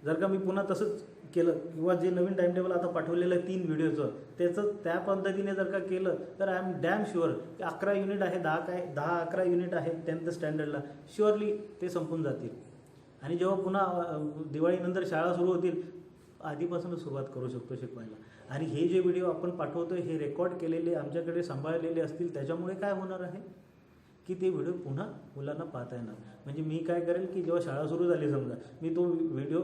जर का मी पुन्हा तसंच केलं किंवा जे नवीन टाइम टेबल आता पाठवलेलं आहे 3 व्हिडिओचं त्याचं त्या पद्धतीने जर का केलं तर आय एम डॅम शुअर की 11 युनिट आहे 10-11 युनिट आहेत 10th स्टँडर्डला शुअरली ते संपून जातील. आणि जेव्हा पुन्हा दिवाळीनंतर शाळा सुरू होतील आधीपासूनच सुरुवात करू शकतो शिकवायला. आणि हे जे व्हिडिओ आपण पाठवतो हे रेकॉर्ड केलेले आमच्याकडे सांभाळलेले असतील त्याच्यामुळे काय होणार आहे की ते व्हिडिओ पुन्हा मुलांना पाहता येणार. म्हणजे मी काय करेल की जेव्हा शाळा सुरू झाली समजा मी तो व्हिडिओ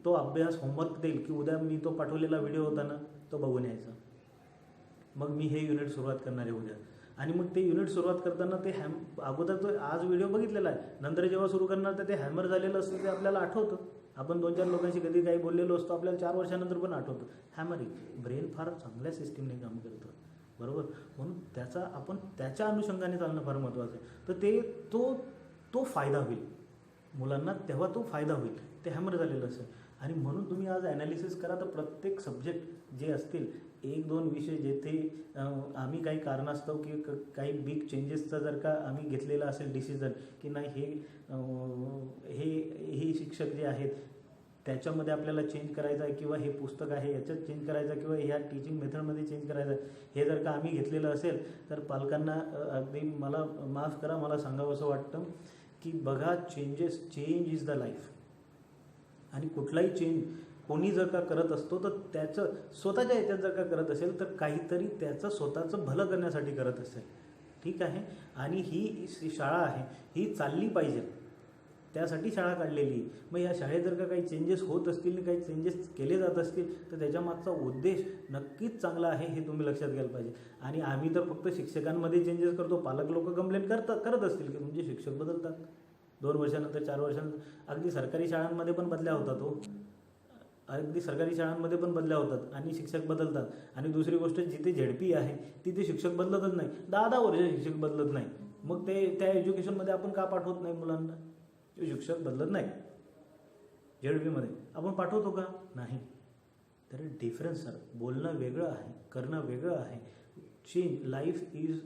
तो अभ्यास होमवर्क देईल की उद्या मी तो पाठवलेला व्हिडिओ होता ना तो बघून यायचा. मग मी हे युनिट सुरुवात करणार आहे उद्या. आणि मग ते युनिट सुरुवात करताना ते अगोदर तो आज व्हिडिओ बघितलेला आहे नंतर जेव्हा सुरू करणार तर ते हॅमर झालेलं असतं ते आपल्याला आठवतं. आपण 2-4 लोकांशी कधी काही बोललेलो असतो आपल्याला 4 वर्षानंतर पण आठवतं. हॅमरिंग ब्रेन फार चांगल्या सिस्टीमने काम करतं बरोबर. म्हणून आपण त्याच्या अनुषंगाने चालणं फार महत्त्वाचं आहे. तर ते तो फायदा होईल मुलांना तेव्हा तो फायदा होईल ते हॅमर झालेलं असेल. आणि म्हणून तुम्ही आज ॲनालिसिस करा तर प्रत्येक सब्जेक्ट जे असतील 1-2 विषय जेथे आम्ही काही कारणास्तव की काही बिग चेंजेसचा जर का आम्ही घेतलेला असेल डिसिजन की नाही हे शिक्षक जे आहेत त्याच्यामध्ये आपल्याला चेंज करायचं आहे किंवा हे पुस्तक आहे याच्यात चेंज करायचं आहे किंवा ह्या टीचिंग मेथडमध्ये चेंज करायचं आहे हे जर का आम्ही घेतलेलं असेल तर पालकांना अगदी मला माफ करा मला सांगावं असं वाटतं की बघा चेंज इज द लाईफ. आणि कुठलाही चेंज कोणी जर का करत असतो तर त्याचं स्वतःच्या ह्याच्यात जर का करत असेल तर काहीतरी त्याचं स्वतःचं भलं करण्यासाठी करत असेल. ठीक आहे. आणि ही शाळा आहे ही चालली पाहिजे त्यासाठी शाळा काढलेली. मग या शाळेत जर का काही चेंजेस होत असतील आणि काही चेंजेस केले जात असतील तर त्याच्यामागचा उद्देश नक्कीच चांगला आहे हे तुम्ही लक्षात घ्यायला पाहिजे. आणि आम्ही तर फक्त शिक्षकांमध्ये चेंजेस करतो पालक लोक कंप्लेंट करत असतील की तुमचे शिक्षक बदलतात 2 वर्षानंतर 4 वर्षानंतर. अगदी सरकारी शाळांमध्ये पण बदल्या होतात अगदी सरकारी शाळांमध्ये पण बदल्या होतात आणि शिक्षक बदलतात. आणि दुसरी गोष्ट जिथे झेडपी आहे तिथे शिक्षक बदलतच नाही 10-10 वर्ष शिक्षक बदलत नाही. मग त्या एज्युकेशनमध्ये आपण का पाठवत नाही मुलांना. शिक्षक बदलत नाही झेडपीमध्ये आपण पाठवतो का नाही. तर डिफरन्स सर बोलणं वेगळं आहे करणं वेगळं आहे. Change life is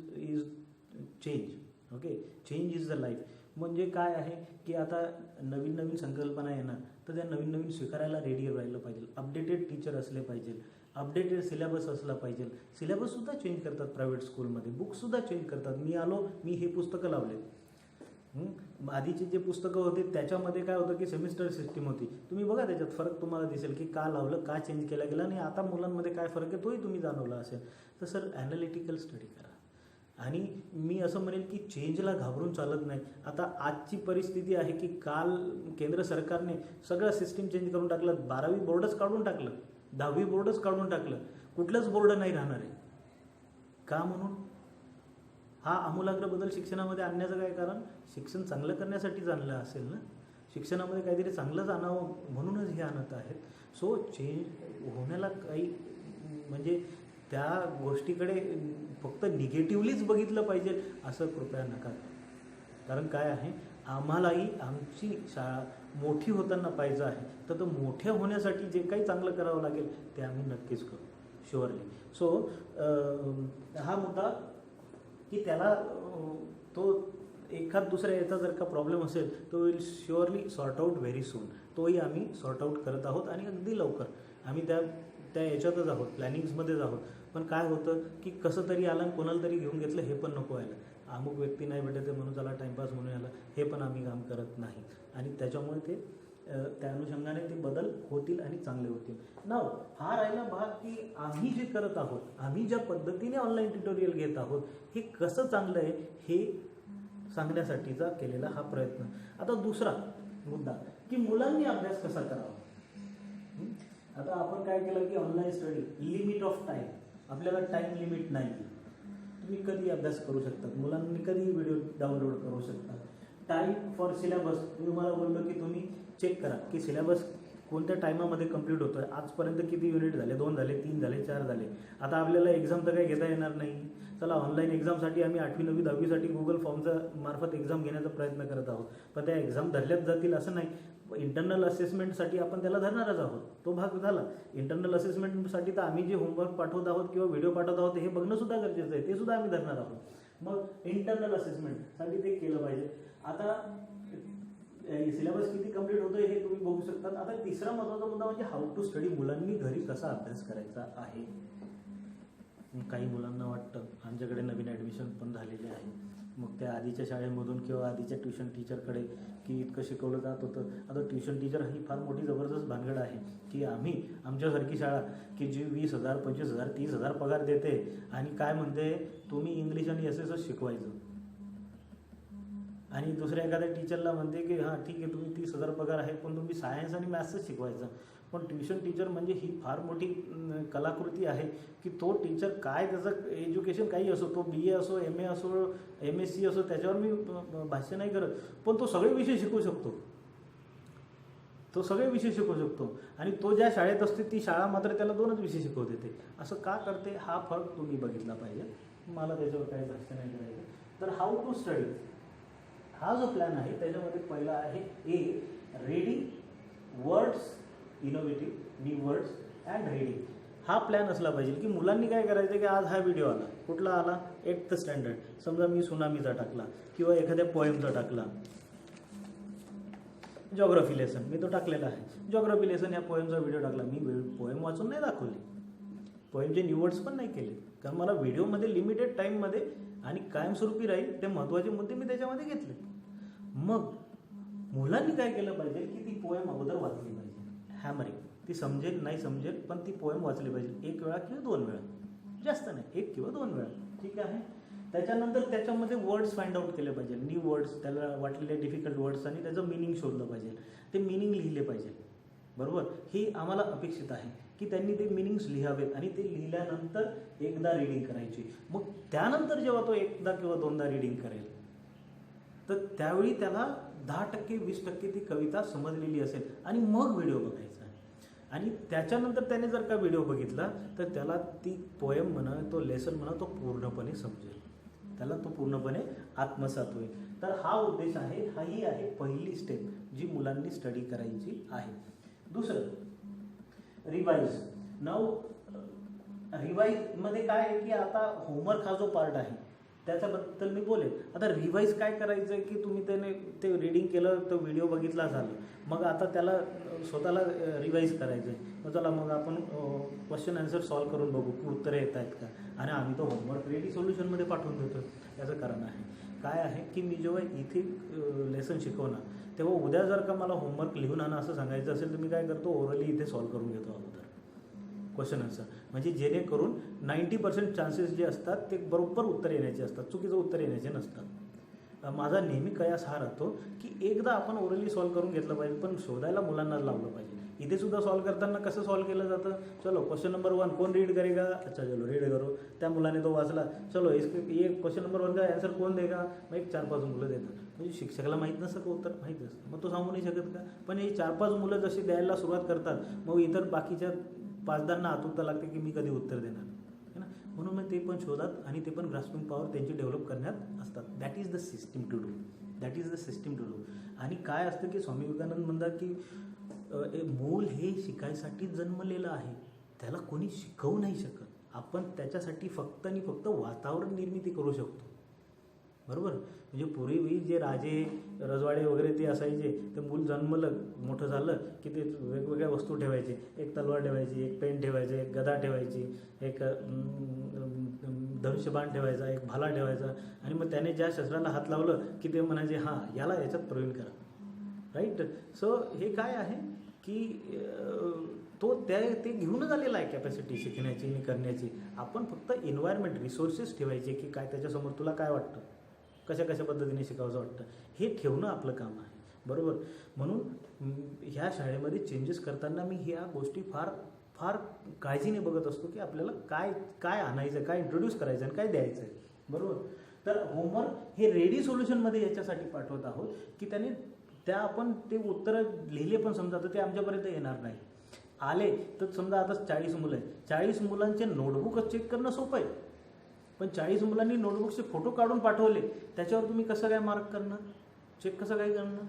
change. Okay change is the life. म्हणजे काय आहे की आता नवीन संकल्पना येणार तर त्या नवीन स्वीकारायला रेडी राहिलं पाहिजे. अपडेटेड टीचर असले पाहिजे अपडेटेड सिलेबस असला पाहिजे. सिलेबससुद्धा चेंज करतात प्रायव्हेट स्कूलमध्ये बुक्ससुद्धा चेंज करतात. मी हे पुस्तकं लावले आधीचे जे पुस्तकं होते त्याच्यामध्ये काय होतं की सेमिस्टर सिस्टीम होती. तुम्ही बघा त्याच्यात फरक तुम्हाला दिसेल की का लावलं का चेंज केला गेला आणि आता मुलांमध्ये काय फरक आहे तोही तुम्ही जाणवला असेल. तर सर ॲनालिटिकल स्टडी करा. आणि मी असं म्हणेन की चेंजला घाबरून चालत नाही. आता आजची परिस्थिती आहे की काल केंद्र सरकारने सगळं सिस्टीम चेंज करून टाकलं. 12वी बोर्डच काढून टाकलं 10वी बोर्डच काढून टाकलं. कुठलंच बोर्ड नाही राहणार आहे का. म्हणून हा आमूलाग्र बदल शिक्षणामध्ये आणण्याचं काय कारण शिक्षण चांगलं करण्यासाठी आणलं असेल ना. शिक्षणामध्ये काहीतरी चांगलंच आणावं म्हणूनच हे आणत आहेत. सो चेंज होण्याला काही म्हणजे त्या गोष्टीकडे फक्त निगेटिव्हलीच बघितलं पाहिजे असं कृपया नका. कारण काय आहे आम्हालाही आमची शाळा मोठी होताना पाहिजे आहे तर मोठ्या होण्यासाठी जे काही चांगलं करावं लागेल ते आम्ही नक्कीच करू शुअरली. सो हा मुद्दा की त्याला तो एखाद दुसऱ्या याचा जर का प्रॉब्लेम असेल तो will surely sort out very soon. तोही आम्ही सॉर्ट आऊट करत आहोत आणि अगदी लवकर आम्ही त्या याच्यातच आहोत प्लॅनिंग्समध्येच आहोत. पण काय होतं की कसं तरी आलं आणि कोणाला तरी घेऊन घेतलं हे पण नको व्हायला. अमुक व्यक्ती नाही भेटत आहे म्हणून त्याला टाईमपास म्हणून यायला हे पण आम्ही काम करत नाही. आणि त्याच्यामुळे ते त्या अनुषंगाने ते बदल होतील आणि चांगले होतील. नाव हा राहिला भाग की आम्ही जे करत आहोत आम्ही ज्या पद्धतीने ऑनलाईन ट्युटोरियल घेत आहोत हे कसं चांगलं आहे हे सांगण्यासाठीचा केलेला हा प्रयत्न. आता दुसरा मुद्दा की मुलांनी अभ्यास कसा करावा. आता आपण काय केलं की online study limit of time आपल्याला टाईम लिमिट नाही. तुम्ही कधी अभ्यास करू शकतात मुलांनी कधीही व्हिडिओ डाउनलोड करू शकतात. टाईम फॉर सिलेबस मी मला बोललो की तुम्ही चेक करा की सिलेबस कोणत्या टायमामध्ये कंप्लीट होतो आहे. आजपर्यंत किती युनिट झाले 2 झाले 3 झाले 4 झाले. आता आपल्याला एक्झाम तर काही घेता येणार नाही. चला ऑनलाईन एक्झामसाठी आम्ही 8वी 9वी 10वीसाठी गुगल फॉर्मचा मार्फत एक्झाम घेण्याचा प्रयत्न करत आहोत. पण त्या एक्झाम धरल्याच जातील असं नाही. इंटरनल असेसमेंटसाठी आपण त्याला धरणारच आहोत. तो भाग झाला. इंटरनल असेसमेंटसाठी तर आम्ही जे होमवर्क पाठवत आहोत किंवा व्हिडिओ पाठवत आहोत हे बघणं सुद्धा गरजेचं आहे. ते सुद्धा आम्ही धरणार आहोत. मग इंटरनल असेसमेंटसाठी ते केलं पाहिजे. आता सिलेबस किती कंप्लीट होतोय हे तुम्ही बघू शकता. आता तिसरा महत्त्वाचा मुद्दा म्हणजे हाऊ टू स्टडी. मुलांनी घरी कसा अभ्यास करायचा आहे. काही मुलांना वाटतं आमच्याकडे नवीन ॲडमिशन पण झालेले आहे, मग त्या आधीच्या शाळेमधून किंवा आधीच्या ट्युशन टीचरकडे की इतकं शिकवलं जात होतं. आता ट्युशन टीचर ही फार मोठी जबरदस्त भानगड आहे की आम्ही आमच्यासारखी शाळा की जी 20,000 25,000 30,000 पगार देते आणि काय म्हणते तुम्ही इंग्लिश आणि एस शिकवायचं, आणि दुसऱ्या एखाद्या टीचरला म्हणते की हां ठीक आहे तुम्ही 30,000 पगार आहे पण तुम्ही सायन्स आणि मॅथ्सच शिकवायचं. पण ट्युशन टीचर म्हणजे ही फार मोठी कलाकृती आहे की तो टीचर काय त्याचं एज्युकेशन काही असो, तो BA असो, MA असो, MSc असो, त्याच्यावर मी भाष्य नाही करत, पण तो सगळे विषय शिकवू शकतो. तो सगळे विषय शिकवू शकतो आणि तो ज्या शाळेत असते ती शाळा मात्र त्याला 2च विषय शिकवते. ते असं का करते हा फरक तुम्ही बघितला पाहिजे. मला त्याच्यावर काही भाष्य नाही करायचं. तर हाऊ टू स्टडी हा जो प्लॅन आहे त्याच्यामध्ये पहिला आहे reading words, innovative new words and reading. हा प्लॅन असला पाहिजे की मुलांनी काय करायचं की आज हा व्हिडिओ आला, कुठला आला 8th स्टँडर्ड, समजा मी सुनामीचा टाकला किंवा एखाद्या पोएमचा टाकला. जॉग्राफी लेसन मी तो टाकलेला आहे, जॉग्राफी लेसन या पोएमचा व्हिडिओ टाकला. मी पोएम वाचून नाही दाखवली, पोएमचे न्यू वर्ड्स पण नाही केले, कारण मला व्हिडिओमध्ये लिमिटेड टाईममध्ये आणि कायमस्वरूपी राहील ते महत्त्वाचे मुद्दे मी त्याच्यामध्ये घेतले. मग मुलांनी काय केलं पाहिजे की ती पोएम अगोदर वाचली पाहिजे. हॅमरिंग, ती समजेल नाही समजेल पण ती पोएम वाचली पाहिजे 1 वेळा किंवा 2 वेळा, जास्त नाही 1 किंवा 2 वेळा, ठीक आहे. त्याच्यानंतर त्याच्यामध्ये वर्ड्स फाइंड आउट केले पाहिजे, न्यू वर्ड्स, त्याला वाटलेले डिफिकल्ट वर्ड्स आणि त्याचं मिनिंग शोधलं पाहिजे, ते मिनिंग लिहिले पाहिजे. बरोबर, ही आम्हाला अपेक्षित आहे की त्यांनी ते मिनिंग्स लिहावेत आणि ते लिहिल्यानंतर एकदा रीडिंग करायची. मग त्यानंतर जेव्हा तो एकदा किंवा 2दा रीडिंग करेल तर त्यावेळी त्याला 10% 20% ती कविता समजलेली असेल आणि मग व्हिडिओ बघायचा. आणि त्याच्यानंतर त्याने जर का व्हिडिओ बघितला तर त्याला ती पोएम म्हणा, तो लेसन म्हणा, तो पूर्णपणे समजेल, त्याला तो पूर्णपणे आत्मसात होईल. तर हा उद्देश आहे, ही आहे पहिली स्टेप जी मुलांनी स्टडी करायची आहे. दुसरं रिवाईज. नाव रिवाईजमध्ये काय आहे की आता होमवर्क हा जो पार्ट आहे त्याच्याबद्दल मी बोलेन. आता रिवाईज काय करायचं आहे की तुम्ही ते रीडिंग केलं, तो व्हिडिओ बघितला झालं, मग आता त्याला स्वतःला रिवाईज करायचं आहे. मग चला मग आपण क्वेश्चन आन्सर सॉल्व करून बघू की उत्तरे येत आहेत का, आणि आम्ही तो होमवर्क रेडी सोल्युशनमध्ये पाठवून देतो. याचं कारण आहे काय आहे की मी जेव्हा इथे लेसन शिकवणार तेव्हा उद्या जर का मला होमवर्क लिहून आणा असं सांगायचं असेल तर मी काय करतो, ओरली इथे सॉल्व करून घेतो अगोदर क्वेश्चन आन्सर, म्हणजे जेणेकरून 90% चान्सेस जे असतात ते बरोबर उत्तर येण्याचे असतात, चुकीचं उत्तर येण्याचे नसतात. माझा नेहमी कयास हा राहतो की एकदा आपण ओरली सॉल्व करून घेतलं पाहिजे, पण शोधायला मुलांना लावलं पाहिजे. इथे सुद्धा सॉल्व करताना कसं सॉल्व केलं जातं, चलो क्वेश्चन नंबर 1 कौन रीड करेगा, अच्छा चलो रीड करो, त्या मुलाने तो वाचला, चलो ये क्वेश्चन नंबर 1 का आन्सर कोण देगा, मग एक 4-5 मुलं देतात. म्हणजे शिक्षकाला माहीत नसतं का उत्तर, माहीत असतं, मग तो सांगू नाही शकत का. पण हे 4-5 मुलं जशी द्यायला सुरुवात करतात मग इतर बाकीच्या 5-10 आतुरता लागते की मी कधी उत्तर देणार है ना. म्हणून मग ते पण शोधात आणि ते पण ग्रास्पिंग पॉवर त्यांची डेव्हलप करण्यात असतात. That is the system to do. आणि काय असतं की स्वामी विवेकानंद म्हणतात की मूल हे शिकायसाठी जन्मलेलं आहे, त्याला कोणी शिकवू नाही शकत. आपण त्याच्यासाठी फक्त आणि फक्त वातावरण निर्मिती करू शकतो. बरोबर, म्हणजे पूर्वी जे राजे रजवाडे वगैरे ते असायचे, ते मूल जन्मलं मोठं झालं की ते वेगवेगळ्या वस्तू ठेवायचे, एक तलवार ठेवायची, एक पेन ठेवायचे, एक गदा ठेवायची, एक धनुष्यबाण ठेवायचा, एक भाला ठेवायचा, आणि मग त्याने ज्या शस्त्राला हात लावलं की ते म्हणायचे हां याला याच्यात प्रवीण करा. राईट. सो हे काय आहे की तो ते घेऊनच आलेला आहे कॅपॅसिटी शिकण्याची आणि करण्याची. आपण फक्त एन्व्हायरमेंट रिसोर्सेस ठेवायचे की काय त्याच्यासमोर तुला काय वाटतं, कशा पद्धतीने शिकावंसं वाटतं हे ठेवणं आपलं काम आहे. बरोबर, म्हणून ह्या शाळेमध्ये चेंजेस करताना मी ह्या गोष्टी फार फार काळजीने बघत असतो की आपल्याला काय आणायचं, काय इंट्रोड्यूस करायचं आणि काय द्यायचं आहे. बरोबर, तर होमवर्क हे रेडी सोल्युशनमध्ये याच्यासाठी पाठवत आहोत की त्याने आपण ते उत्तरं लिहिले पण समजा तर ते आमच्यापर्यंत येणार नाही. आले तर समजा आता 40 मुलं आहेत, 40 मुलांचे नोटबुकच चेक करणं सोपं आहे, पण 40 मुलांनी नोटबुकचे फोटो काढून पाठवले त्याच्यावर तुम्ही कसं काय मार्क करणार, चेक कसं काय करणार.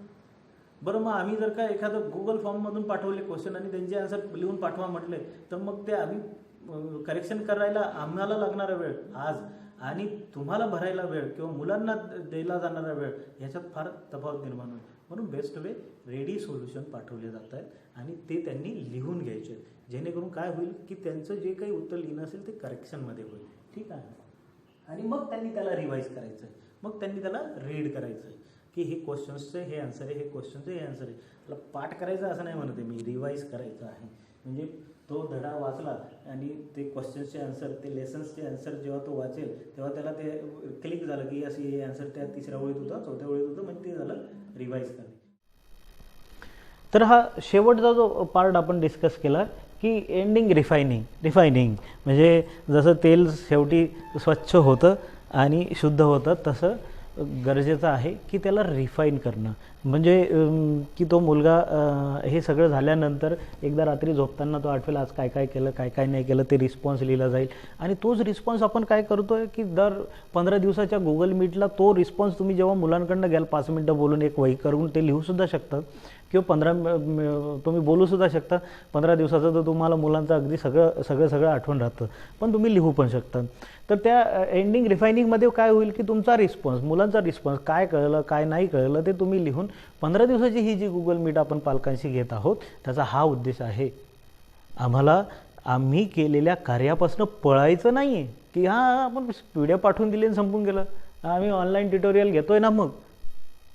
बरं, मग आम्ही जर का एखादं गुगल फॉर्ममधून पाठवले क्वेश्चन आणि त्यांचे आन्सर लिहून पाठवा म्हटले तर मग ते आम्ही करेक्शन करायला आम्हाला लागणारा वेळ आज आणि तुम्हाला भरायला वेळ किंवा मुलांना द्यायला जाणारा वेळ ह्याच्यात फार तफावत निर्माण होईल. म्हणून बेस्ट वे रेडी सोल्युशन पाठवले जात आहेत आणि ते त्यांनी लिहून घ्यायचे, जेणेकरून काय होईल की त्यांचं जे काही उत्तर लिहिणं असेल ते करेक्शनमध्ये होईल. ठीक आहे. आणि मग त्यांनी त्याला रिवाईज करायचं आहे, मग त्यांनी त्याला रीड करायचं आहे की हे क्वेश्चन्सचं हे आन्सर आहे, हे क्वेश्चनचं हे आन्सर आहे. त्याला पाठ करायचं असं नाही म्हणते मी, रिवाईज करायचं आहे. म्हणजे तो धडा वाचला आणि ते क्वेश्चन्सचे आन्सर, ते लेसन्सचे आन्सर जेव्हा तो वाचेल तेव्हा त्याला ते क्लिक झालं की असं हे आन्सर त्या तिसऱ्या ओळीत होतं, चौथ्या ओळीत होतं, म्हणजे ते झालं रिवाईज करणे. तर हा शेवटचा जो पार्ट आपण डिस्कस केला की एंडिंग रिफायनिंग म्हणजे जसं तेल शेवटी स्वच्छ होतं आणि शुद्ध होतं, तसं गरजेचं आहे की त्याला रिफाईन करणं. म्हणजे की तो मुलगा हे सगळं झाल्यानंतर एकदा रात्री झोपताना तो आठवेल आज काय काय केलं, काय काय नाही केलं, ते रिस्पॉन्स लिहिला जाईल. आणि तोच रिस्पॉन्स आपण काय करतो आहे की दर 15 दिवसाच्या गुगल मीटला तो रिस्पॉन्स तुम्ही जेव्हा मुलांकडनं घ्याल 5 मिनटं बोलून एक वही करून ते लिहूसुद्धा शकतात किंवा 15 तुम्ही बोलूसुद्धा शकता. 15 दिवसाचं तर तुम्हाला मुलांचं अगदी सगळं आठवण राहतं, पण तुम्ही लिहू पण शकता. तर त्या एंडिंग रिफायनिंगमध्ये काय होईल की तुमचा रिस्पॉन्स, मुलांचा रिस्पॉन्स, काय कळलं काय नाही कळलं ते तुम्ही लिहून 15 दिवसाची ही जी गुगल मीट आपण पालकांशी घेत आहोत त्याचा हा उद्देश आहे. आम्ही केलेल्या कार्यापासून पळायचं नाही आहे की हां आपण व्हिडिओ पाठवून दिले आणि संपून गेलं, आम्ही ऑनलाईन ट्युटोरियल घेतोय ना,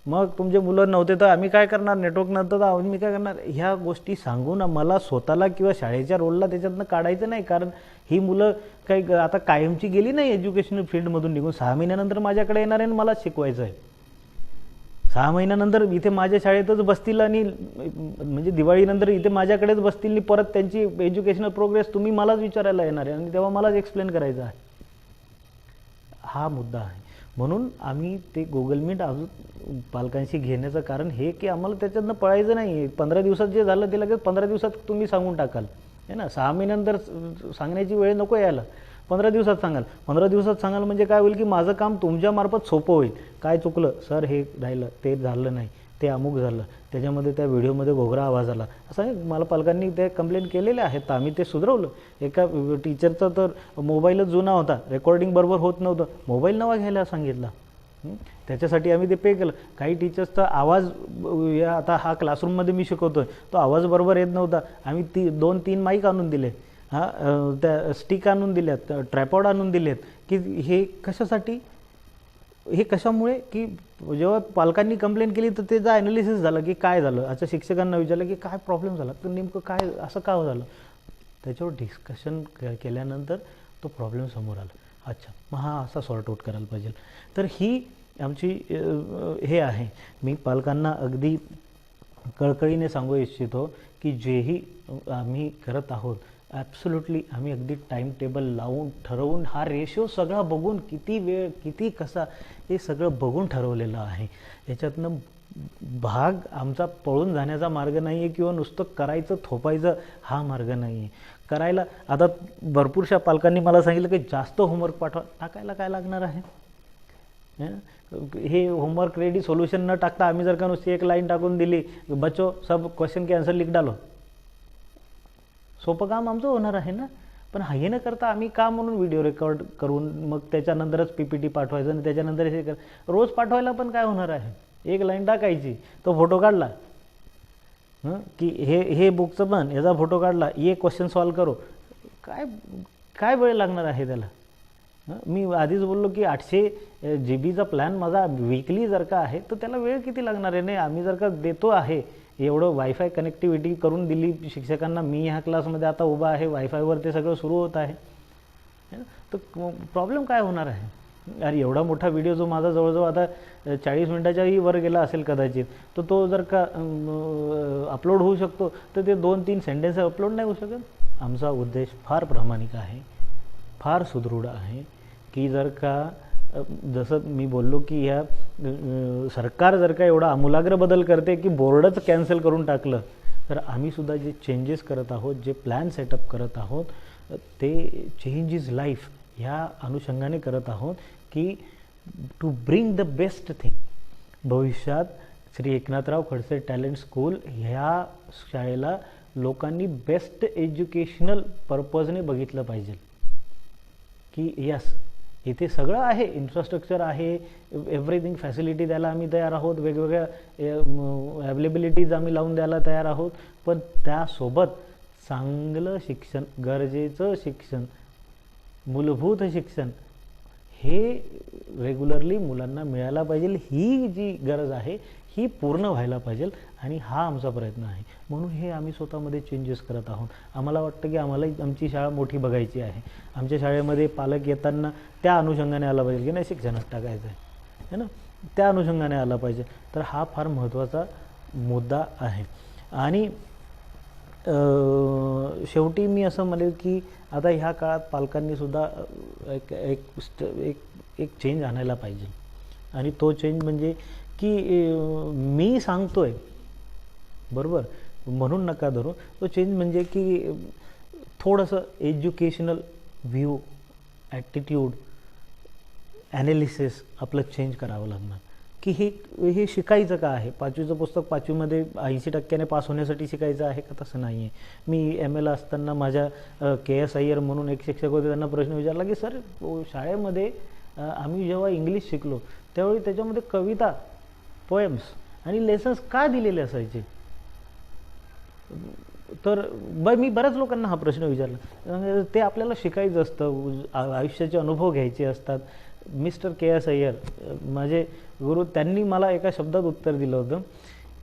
मग तुमचे मुलं नव्हते तर आम्ही काय करणार, नेटवर्क नव्हतं तर आम्ही काय करणार, ह्या गोष्टी सांगून मला स्वतःला किंवा शाळेच्या रोलला त्याच्यातनं काढायचं नाही. कारण ही मुलं काही आता कायमची गेली नाही एज्युकेशनल फील्डमधून निघून. 6 महिन्यानंतर माझ्याकडे येणार आहे आणि मला शिकवायचं आहे. 6 महिन्यानंतर इथे माझ्या शाळेतच बसतील आणि म्हणजे दिवाळीनंतर इथे माझ्याकडेच बसतील आणि परत त्यांची एज्युकेशनल प्रोग्रेस तुम्ही मलाच विचारायला येणार आहे आणि तेव्हा मलाच एक्सप्लेन करायचं आहे. हा मुद्दा आहे. म्हणून आम्ही ते गुगल मीट अजून पालकांशी घेण्याचं कारण हे की आम्हाला त्याच्यातनं पळायचं नाही. 15 दिवसात जे झालं ते लगेच 15 दिवसात तुम्ही सांगून टाकाल है ना. 6 महिन्यानंतर सांगण्याची वेळ नको यायला, 15 दिवसात सांगाल. 15 दिवसात सांगाल म्हणजे काय होईल की माझं काम तुमच्यामार्फत सोपं होईल. काय चुकलं सर, हे राहिलं, ते झालं नाही, ते अमुक झालं, त्याच्यामध्ये त्या व्हिडिओमध्ये घोगरा आवाज आला, असं मला पालकांनी ते कंप्लेंट केलेले आहेत. तर आम्ही ते सुधारवलं. एका टीचरचा तर मोबाईलच जुना होता, रेकॉर्डिंग बरोबर होत नव्हतं, मोबाईल नवा घ्यायला सांगितला. त्याच्यासाठी आम्ही ते पे केलं. काही टीचर्सचा आवाज, आता हा क्लासरूममध्ये मी शिकवतो आहे, तो आवाज बरोबर येत नव्हता. आम्ही 2-3 माईक आणून दिले, त्या स्टिक आणून दिल्यात, ट्रायपॉड आणून दिलेत. की हे कशासाठी, हे कशामुळे की जेव्हा पालकांनी कंप्लेंट केली तर त्याचा ॲनालिसिस झालं की काय झालं. अच्छा, शिक्षकांना विचारलं की काय प्रॉब्लेम झाला, तर नेमकं काय असं का झालं, त्याच्यावर डिस्कशन केल्यानंतर तो प्रॉब्लेम समोर आला. अच्छा, मग हा असा सॉर्ट आऊट करायला पाहिजे. तर ही आमची हे आहे. मी पालकांना अगदी कळकळीने सांगू इच्छितो की जेही आम्ही करत आहोत ॲब्सोल्युटली आम्ही अगदी टाईम टेबल लावून ठरवून हा रेशो सगळा बघून किती वेळ किती कसा हे सगळं बघून ठरवलेलं आहे. याच्यातनं भाग आमचा पळून जाण्याचा मार्ग नाही आहे किंवा नुसतं करायचं थोपायचं हा मार्ग नाही आहे. करायला आता भरपूरशा पालकांनी मला सांगितलं की जास्त होमवर्क टाकायला काय लागणार आहे. हे होमवर्क रेडी सोल्यूशन न टाकता आम्ही जर का नुसती एक लाईन टाकून दिली, बच्चो सब क्वेश्चन के आन्सर लिख डालो, सोपं काम आमचं होणार आहे ना. पण हे न करता आम्ही का म्हणून व्हिडिओ रेकॉर्ड करून मग त्याच्यानंतरच PPT पाठवायचं आणि त्याच्यानंतर हे रोज पाठवायला पण काय होणार आहे. एक लाईन टाकायची, तो फोटो काढला की हे बुकचं पण याचा फोटो काढला, ये क्वेश्चन सॉल्व करो, काय वेळ लागणार आहे त्याला. मी आधीच बोललो की 800 GB प्लॅन माझा वीकली जर का आहे तर त्याला वेळ किती लागणार आहे. नाही, आम्ही जर का देतो आहे एवढं वायफाय कनेक्टिव्हिटी करून दिली शिक्षकांना, मी ह्या क्लासमध्ये आता उभा आहे, वायफायवर ते सगळं सुरू होत आहे, तर प्रॉब्लेम काय होणार आहे. अरे एवढा मोठा व्हिडिओ जो माझा जवळजवळ आता 40 मिनिटाच्याही वर गेला असेल कदाचित, तर तो जर का अपलोड होऊ शकतो तर ते 2-3 सेंटेन्स अपलोड नाही होऊ शकत. आमचा उद्देश फार प्रामाणिक आहे, फार सुदृढ आहे की जर का जसं मी बोललो की ह्या सरकार जर का एवढा आमूलाग्र बदल करते की बोर्डच कॅन्सल करून टाकलं, तर आम्हीसुद्धा जे चेंजेस करत आहोत, जे प्लॅन सेटअप करत आहोत ते चेंज इज लाईफ ह्या अनुषंगाने करत आहोत की to bring the best thing. भविष्यात श्री एकनाथराव खडसे टॅलेंट स्कूल ह्या शाळेला लोकांनी बेस्ट एज्युकेशनल पर्पजने बघितलं पाहिजे की यस इथे सगळं आहे, इन्फ्रास्ट्रक्चर आहे, एव्हरीथिंग फॅसिलिटी द्यायला आम्ही तयार आहोत, वेगवेगळ्या अवेलेबिलिटीज आम्ही लावून द्यायला तयार आहोत. पण त्यासोबत चांगलं शिक्षण, गरजेचं शिक्षण, मूलभूत शिक्षण हे रेग्युलरली मुलांना मिळायला पाहिजे. ही जी गरज आहे ही पूर्ण व्हायला पाहिजे आणि हा आमचा प्रयत्न आहे. म्हणून हे आम्ही स्वतःमध्ये चेंजेस करत आहोत. आम्हाला वाटतं की आम्हाला आमची शाळा मोठी बघायची आहे. आमच्या शाळेमध्ये पालक येताना त्या अनुषंगाने आला पाहिजे की नाही शिक्षणात टाकायचं आहे ना, त्या अनुषंगाने आला पाहिजे. तर हा फार महत्त्वाचा मुद्दा आहे. आणि शेवटी मी असं म्हणेल की आता ह्या काळात पालकांनीसुद्धा एक चेंज आणायला पाहिजे. आणि तो चेंज म्हणजे की मी सांगतोय बरोबर म्हणून नका धरू. तो चेंज म्हणजे की थोडंसं एज्युकेशनल व्ह्यू, ॲटिट्यूड, ॲनालिसिस आपलं चेंज करावं लागणार. की हे शिकायचं का आहे? 5वीचं पुस्तक 5वीमध्ये 80% पास होण्यासाठी शिकायचं आहे का? तसं नाही आहे. मी MAला असताना माझ्या KS अय्यर म्हणून एक शिक्षक होते, त्यांना प्रश्न विचारला की सर शाळेमध्ये आम्ही जेव्हा इंग्लिश शिकलो त्यावेळी त्याच्यामध्ये कविता, पोएम्स आणि लेसन्स का दिलेले असायचे? तर मी बऱ्याच लोकांना हा प्रश्न विचारला. ते आपल्याला शिकायचं असतं, आयुष्याचे अनुभव घ्यायचे असतात. मिस्टर KS अय्यर माझे गुरु, त्यांनी मला एका शब्दात उत्तर दिलं होतं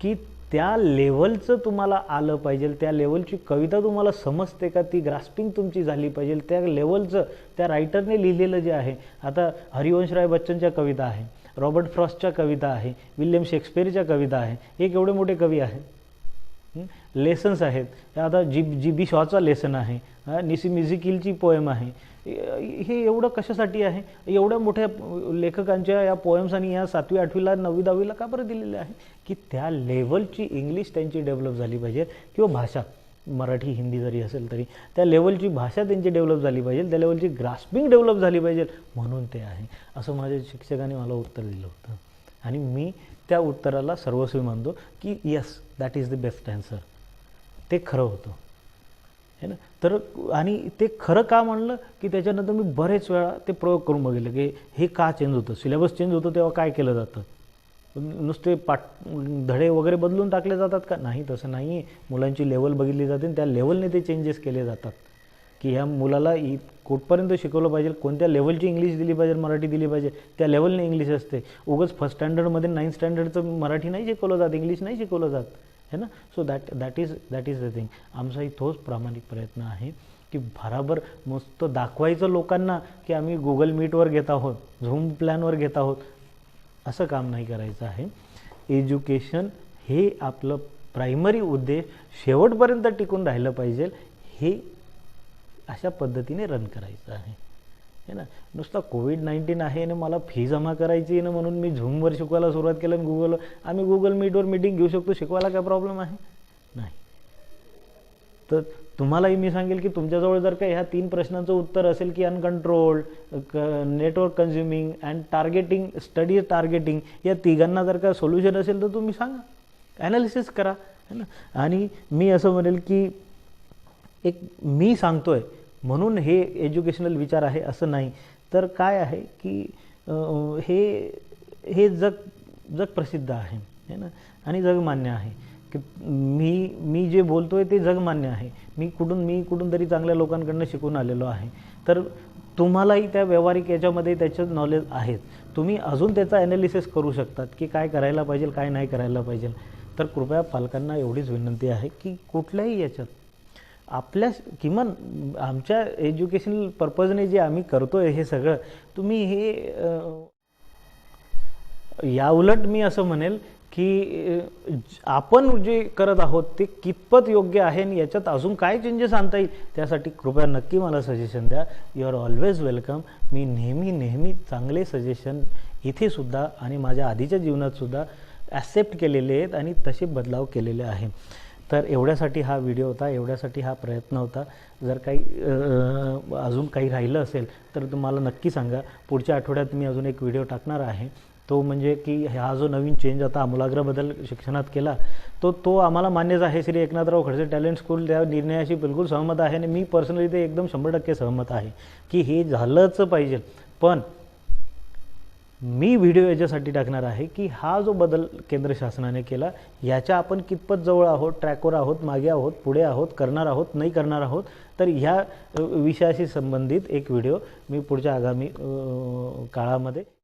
की त्या लेवलचं तुम्हाला आलं पाहिजे, त्या लेवलची कविता तुम्हाला समजते का, ती ग्रास्पिंग तुमची झाली पाहिजे. त्या लेवलचं त्या रायटरने लिहिलेलं जे आहे, आता हरिवंशराय बच्चनच्या कविता आहे, रॉबर्ट फ्रॉस्टच्या कविता आहे, विल्यम शेक्सपियरच्या कविता आहे, हे केवढे मोठे कवी आहेत. लेसन्स आहेत, आता G.B. शॉचा लेसन आहे, निसी म्युझिकिलची पोएम आहे. हे एवढं कशासाठी आहे? एवढ्या मोठ्या लेखकांच्या या पोएम्स आणि या 7वी 8वीला 9वी 10वीला का बरं दिलेले आहे? की त्या लेवलची इंग्लिश त्यांची डेव्हलप झाली पाहिजे, किंवा भाषा मराठी हिंदी जरी असेल तरी त्या लेवलची भाषा त्यांची डेव्हलप झाली पाहिजे, त्या लेवलची ग्रास्पिंग डेव्हलप झाली पाहिजे, म्हणून ते आहे असं माझ्या शिक्षकांनी मला उत्तर दिलं होतं. आणि मी त्या उत्तराला सर्वस्वी मानतो की yes, that is the best answer. ते खरं होतं है ना. तर आणि ते खरं का म्हणलं की त्याच्यानंतर मी बरेच वेळा ते प्रयोग करून बघितले की हे का चेंज होतं. सिलेबस चेंज होतं तेव्हा काय केलं जातं? नुसते धडे वगैरे बदलून टाकले जातात का? नाही, तसं नाही आहे. मुलांची लेवल बघितली जाते आणि त्या लेवलने ते चेंजेस केले जातात की ह्या मुलाला कुठपर्यंत शिकवलं पाहिजे, कोणत्या लेवलची इंग्लिश दिली पाहिजे, मराठी दिली पाहिजे, त्या लेवलने इंग्लिश असते. उगाच फर्स्ट स्टँडर्डमध्ये 9th स्टँडर्डचं मराठी नाही शिकवलं जात, इंग्लिश नाही शिकवलं जात है ना. So that is the thing. आमचाही तोच प्रामाणिक प्रयत्न आहे की भराभर मस्त दाखवायचं लोकांना की आम्ही गुगल मीटवर घेत आहोत, झूम प्लॅनवर घेत आहोत, असं काम नाही करायचं आहे. एज्युकेशन हे आपलं प्रायमरी उद्देश शेवटपर्यंत टिकून राहिलं पाहिजे, हे अशा पद्धतीने रन करायचं आहे है ना. नुसता कोविड-19 आहे ना, मला फी जमा करायची ना म्हणून मी झूमवर शिकवायला सुरुवात केलं आणि आम्ही गुगल मीटवर मीटिंग घेऊ शकतो, शिकवायला काय प्रॉब्लेम आहे? नाही. तर तुम्हालाही मी सांगेल की तुमच्याजवळ जर का ह्या 3 प्रश्नांचं उत्तर असेल की uncontrolled, network consuming and targeting, study targeting, या तिघांना जर का सोल्युशन असेल तर तुम्ही सांगा, ॲनालिसिस करा है ना. आणि मी असं म्हणेल की एक मी सांगतोय म्हणून हे एज्युकेशनल विचार आहे असं नाही. तर काय आहे की हे जग प्रसिद्ध आहे है ना, आणि जगमान्य आहे की मी जे बोलतोय ते जगमान्य आहे. मी कुठून तरी चांगल्या लोकांकडून शिकून आलेलो आहे. तर तुम्हालाही त्या व्यावहारिक याच्यामध्ये त्याचं नॉलेज आहे. तुम्ही अजून त्याचा ॲनालिसिस करू शकतात की काय करायला पाहिजे, काय नाही करायला पाहिजे. तर कृपया पालकांना एवढीच विनंती आहे की कुठल्याही याच्यात आपल्या किमान आमच्या एज्युकेशनल पर्पजने जे आम्ही करतोय हे सगळं, तुम्ही हे याउलट मी असं म्हणेल की आपण जे करत आहोत ते कितपत योग्य आहे आणि याच्यात अजून काय चेंजेस आणता येईल त्यासाठी कृपया नक्की मला सजेशन द्या. You are always welcome. मी नेहमी चांगले सजेशन इथेसुद्धा आणि माझ्या आधीच्या जीवनातसुद्धा ॲक्सेप्ट केलेले आहेत आणि तसे बदलाव केलेले आहे. तर एवढ्यासाठी हा व्हिडिओ होता, एवढ्यासाठी हा प्रयत्न होता. जर काही अजून काही राहिलं असेल तर तुम्हाला नक्की सांगा. पुढच्या आठवड्यात मी अजून एक व्हिडिओ टाकणार आहे. तो म्हणजे की हा जो नवीन चेंज आता आमूलाग्र बदल शिक्षणात केला तो आम्हाला मान्यच आहे. श्री एकनाथराव खडसे टॅलेंट स्कूल त्या निर्णयाशी बिलकुल सहमत आहे आणि मी पर्सनली ते एकदम 100% सहमत आहे की हे झालंच पाहिजे. पण मी व्हिडिओ याच्यासाठी टाकणार आहे की हा जो बदल केंद्र शासनाने केला याच्या आपण कितपत जवळ आहोत, ट्रॅकवर आहोत, मागे आहोत, पुढे आहोत, करणार आहोत, नाही करणार आहोत, तर ह्या विषयाशी संबंधित एक व्हिडिओ मी पुढच्या आगामी काळामध्ये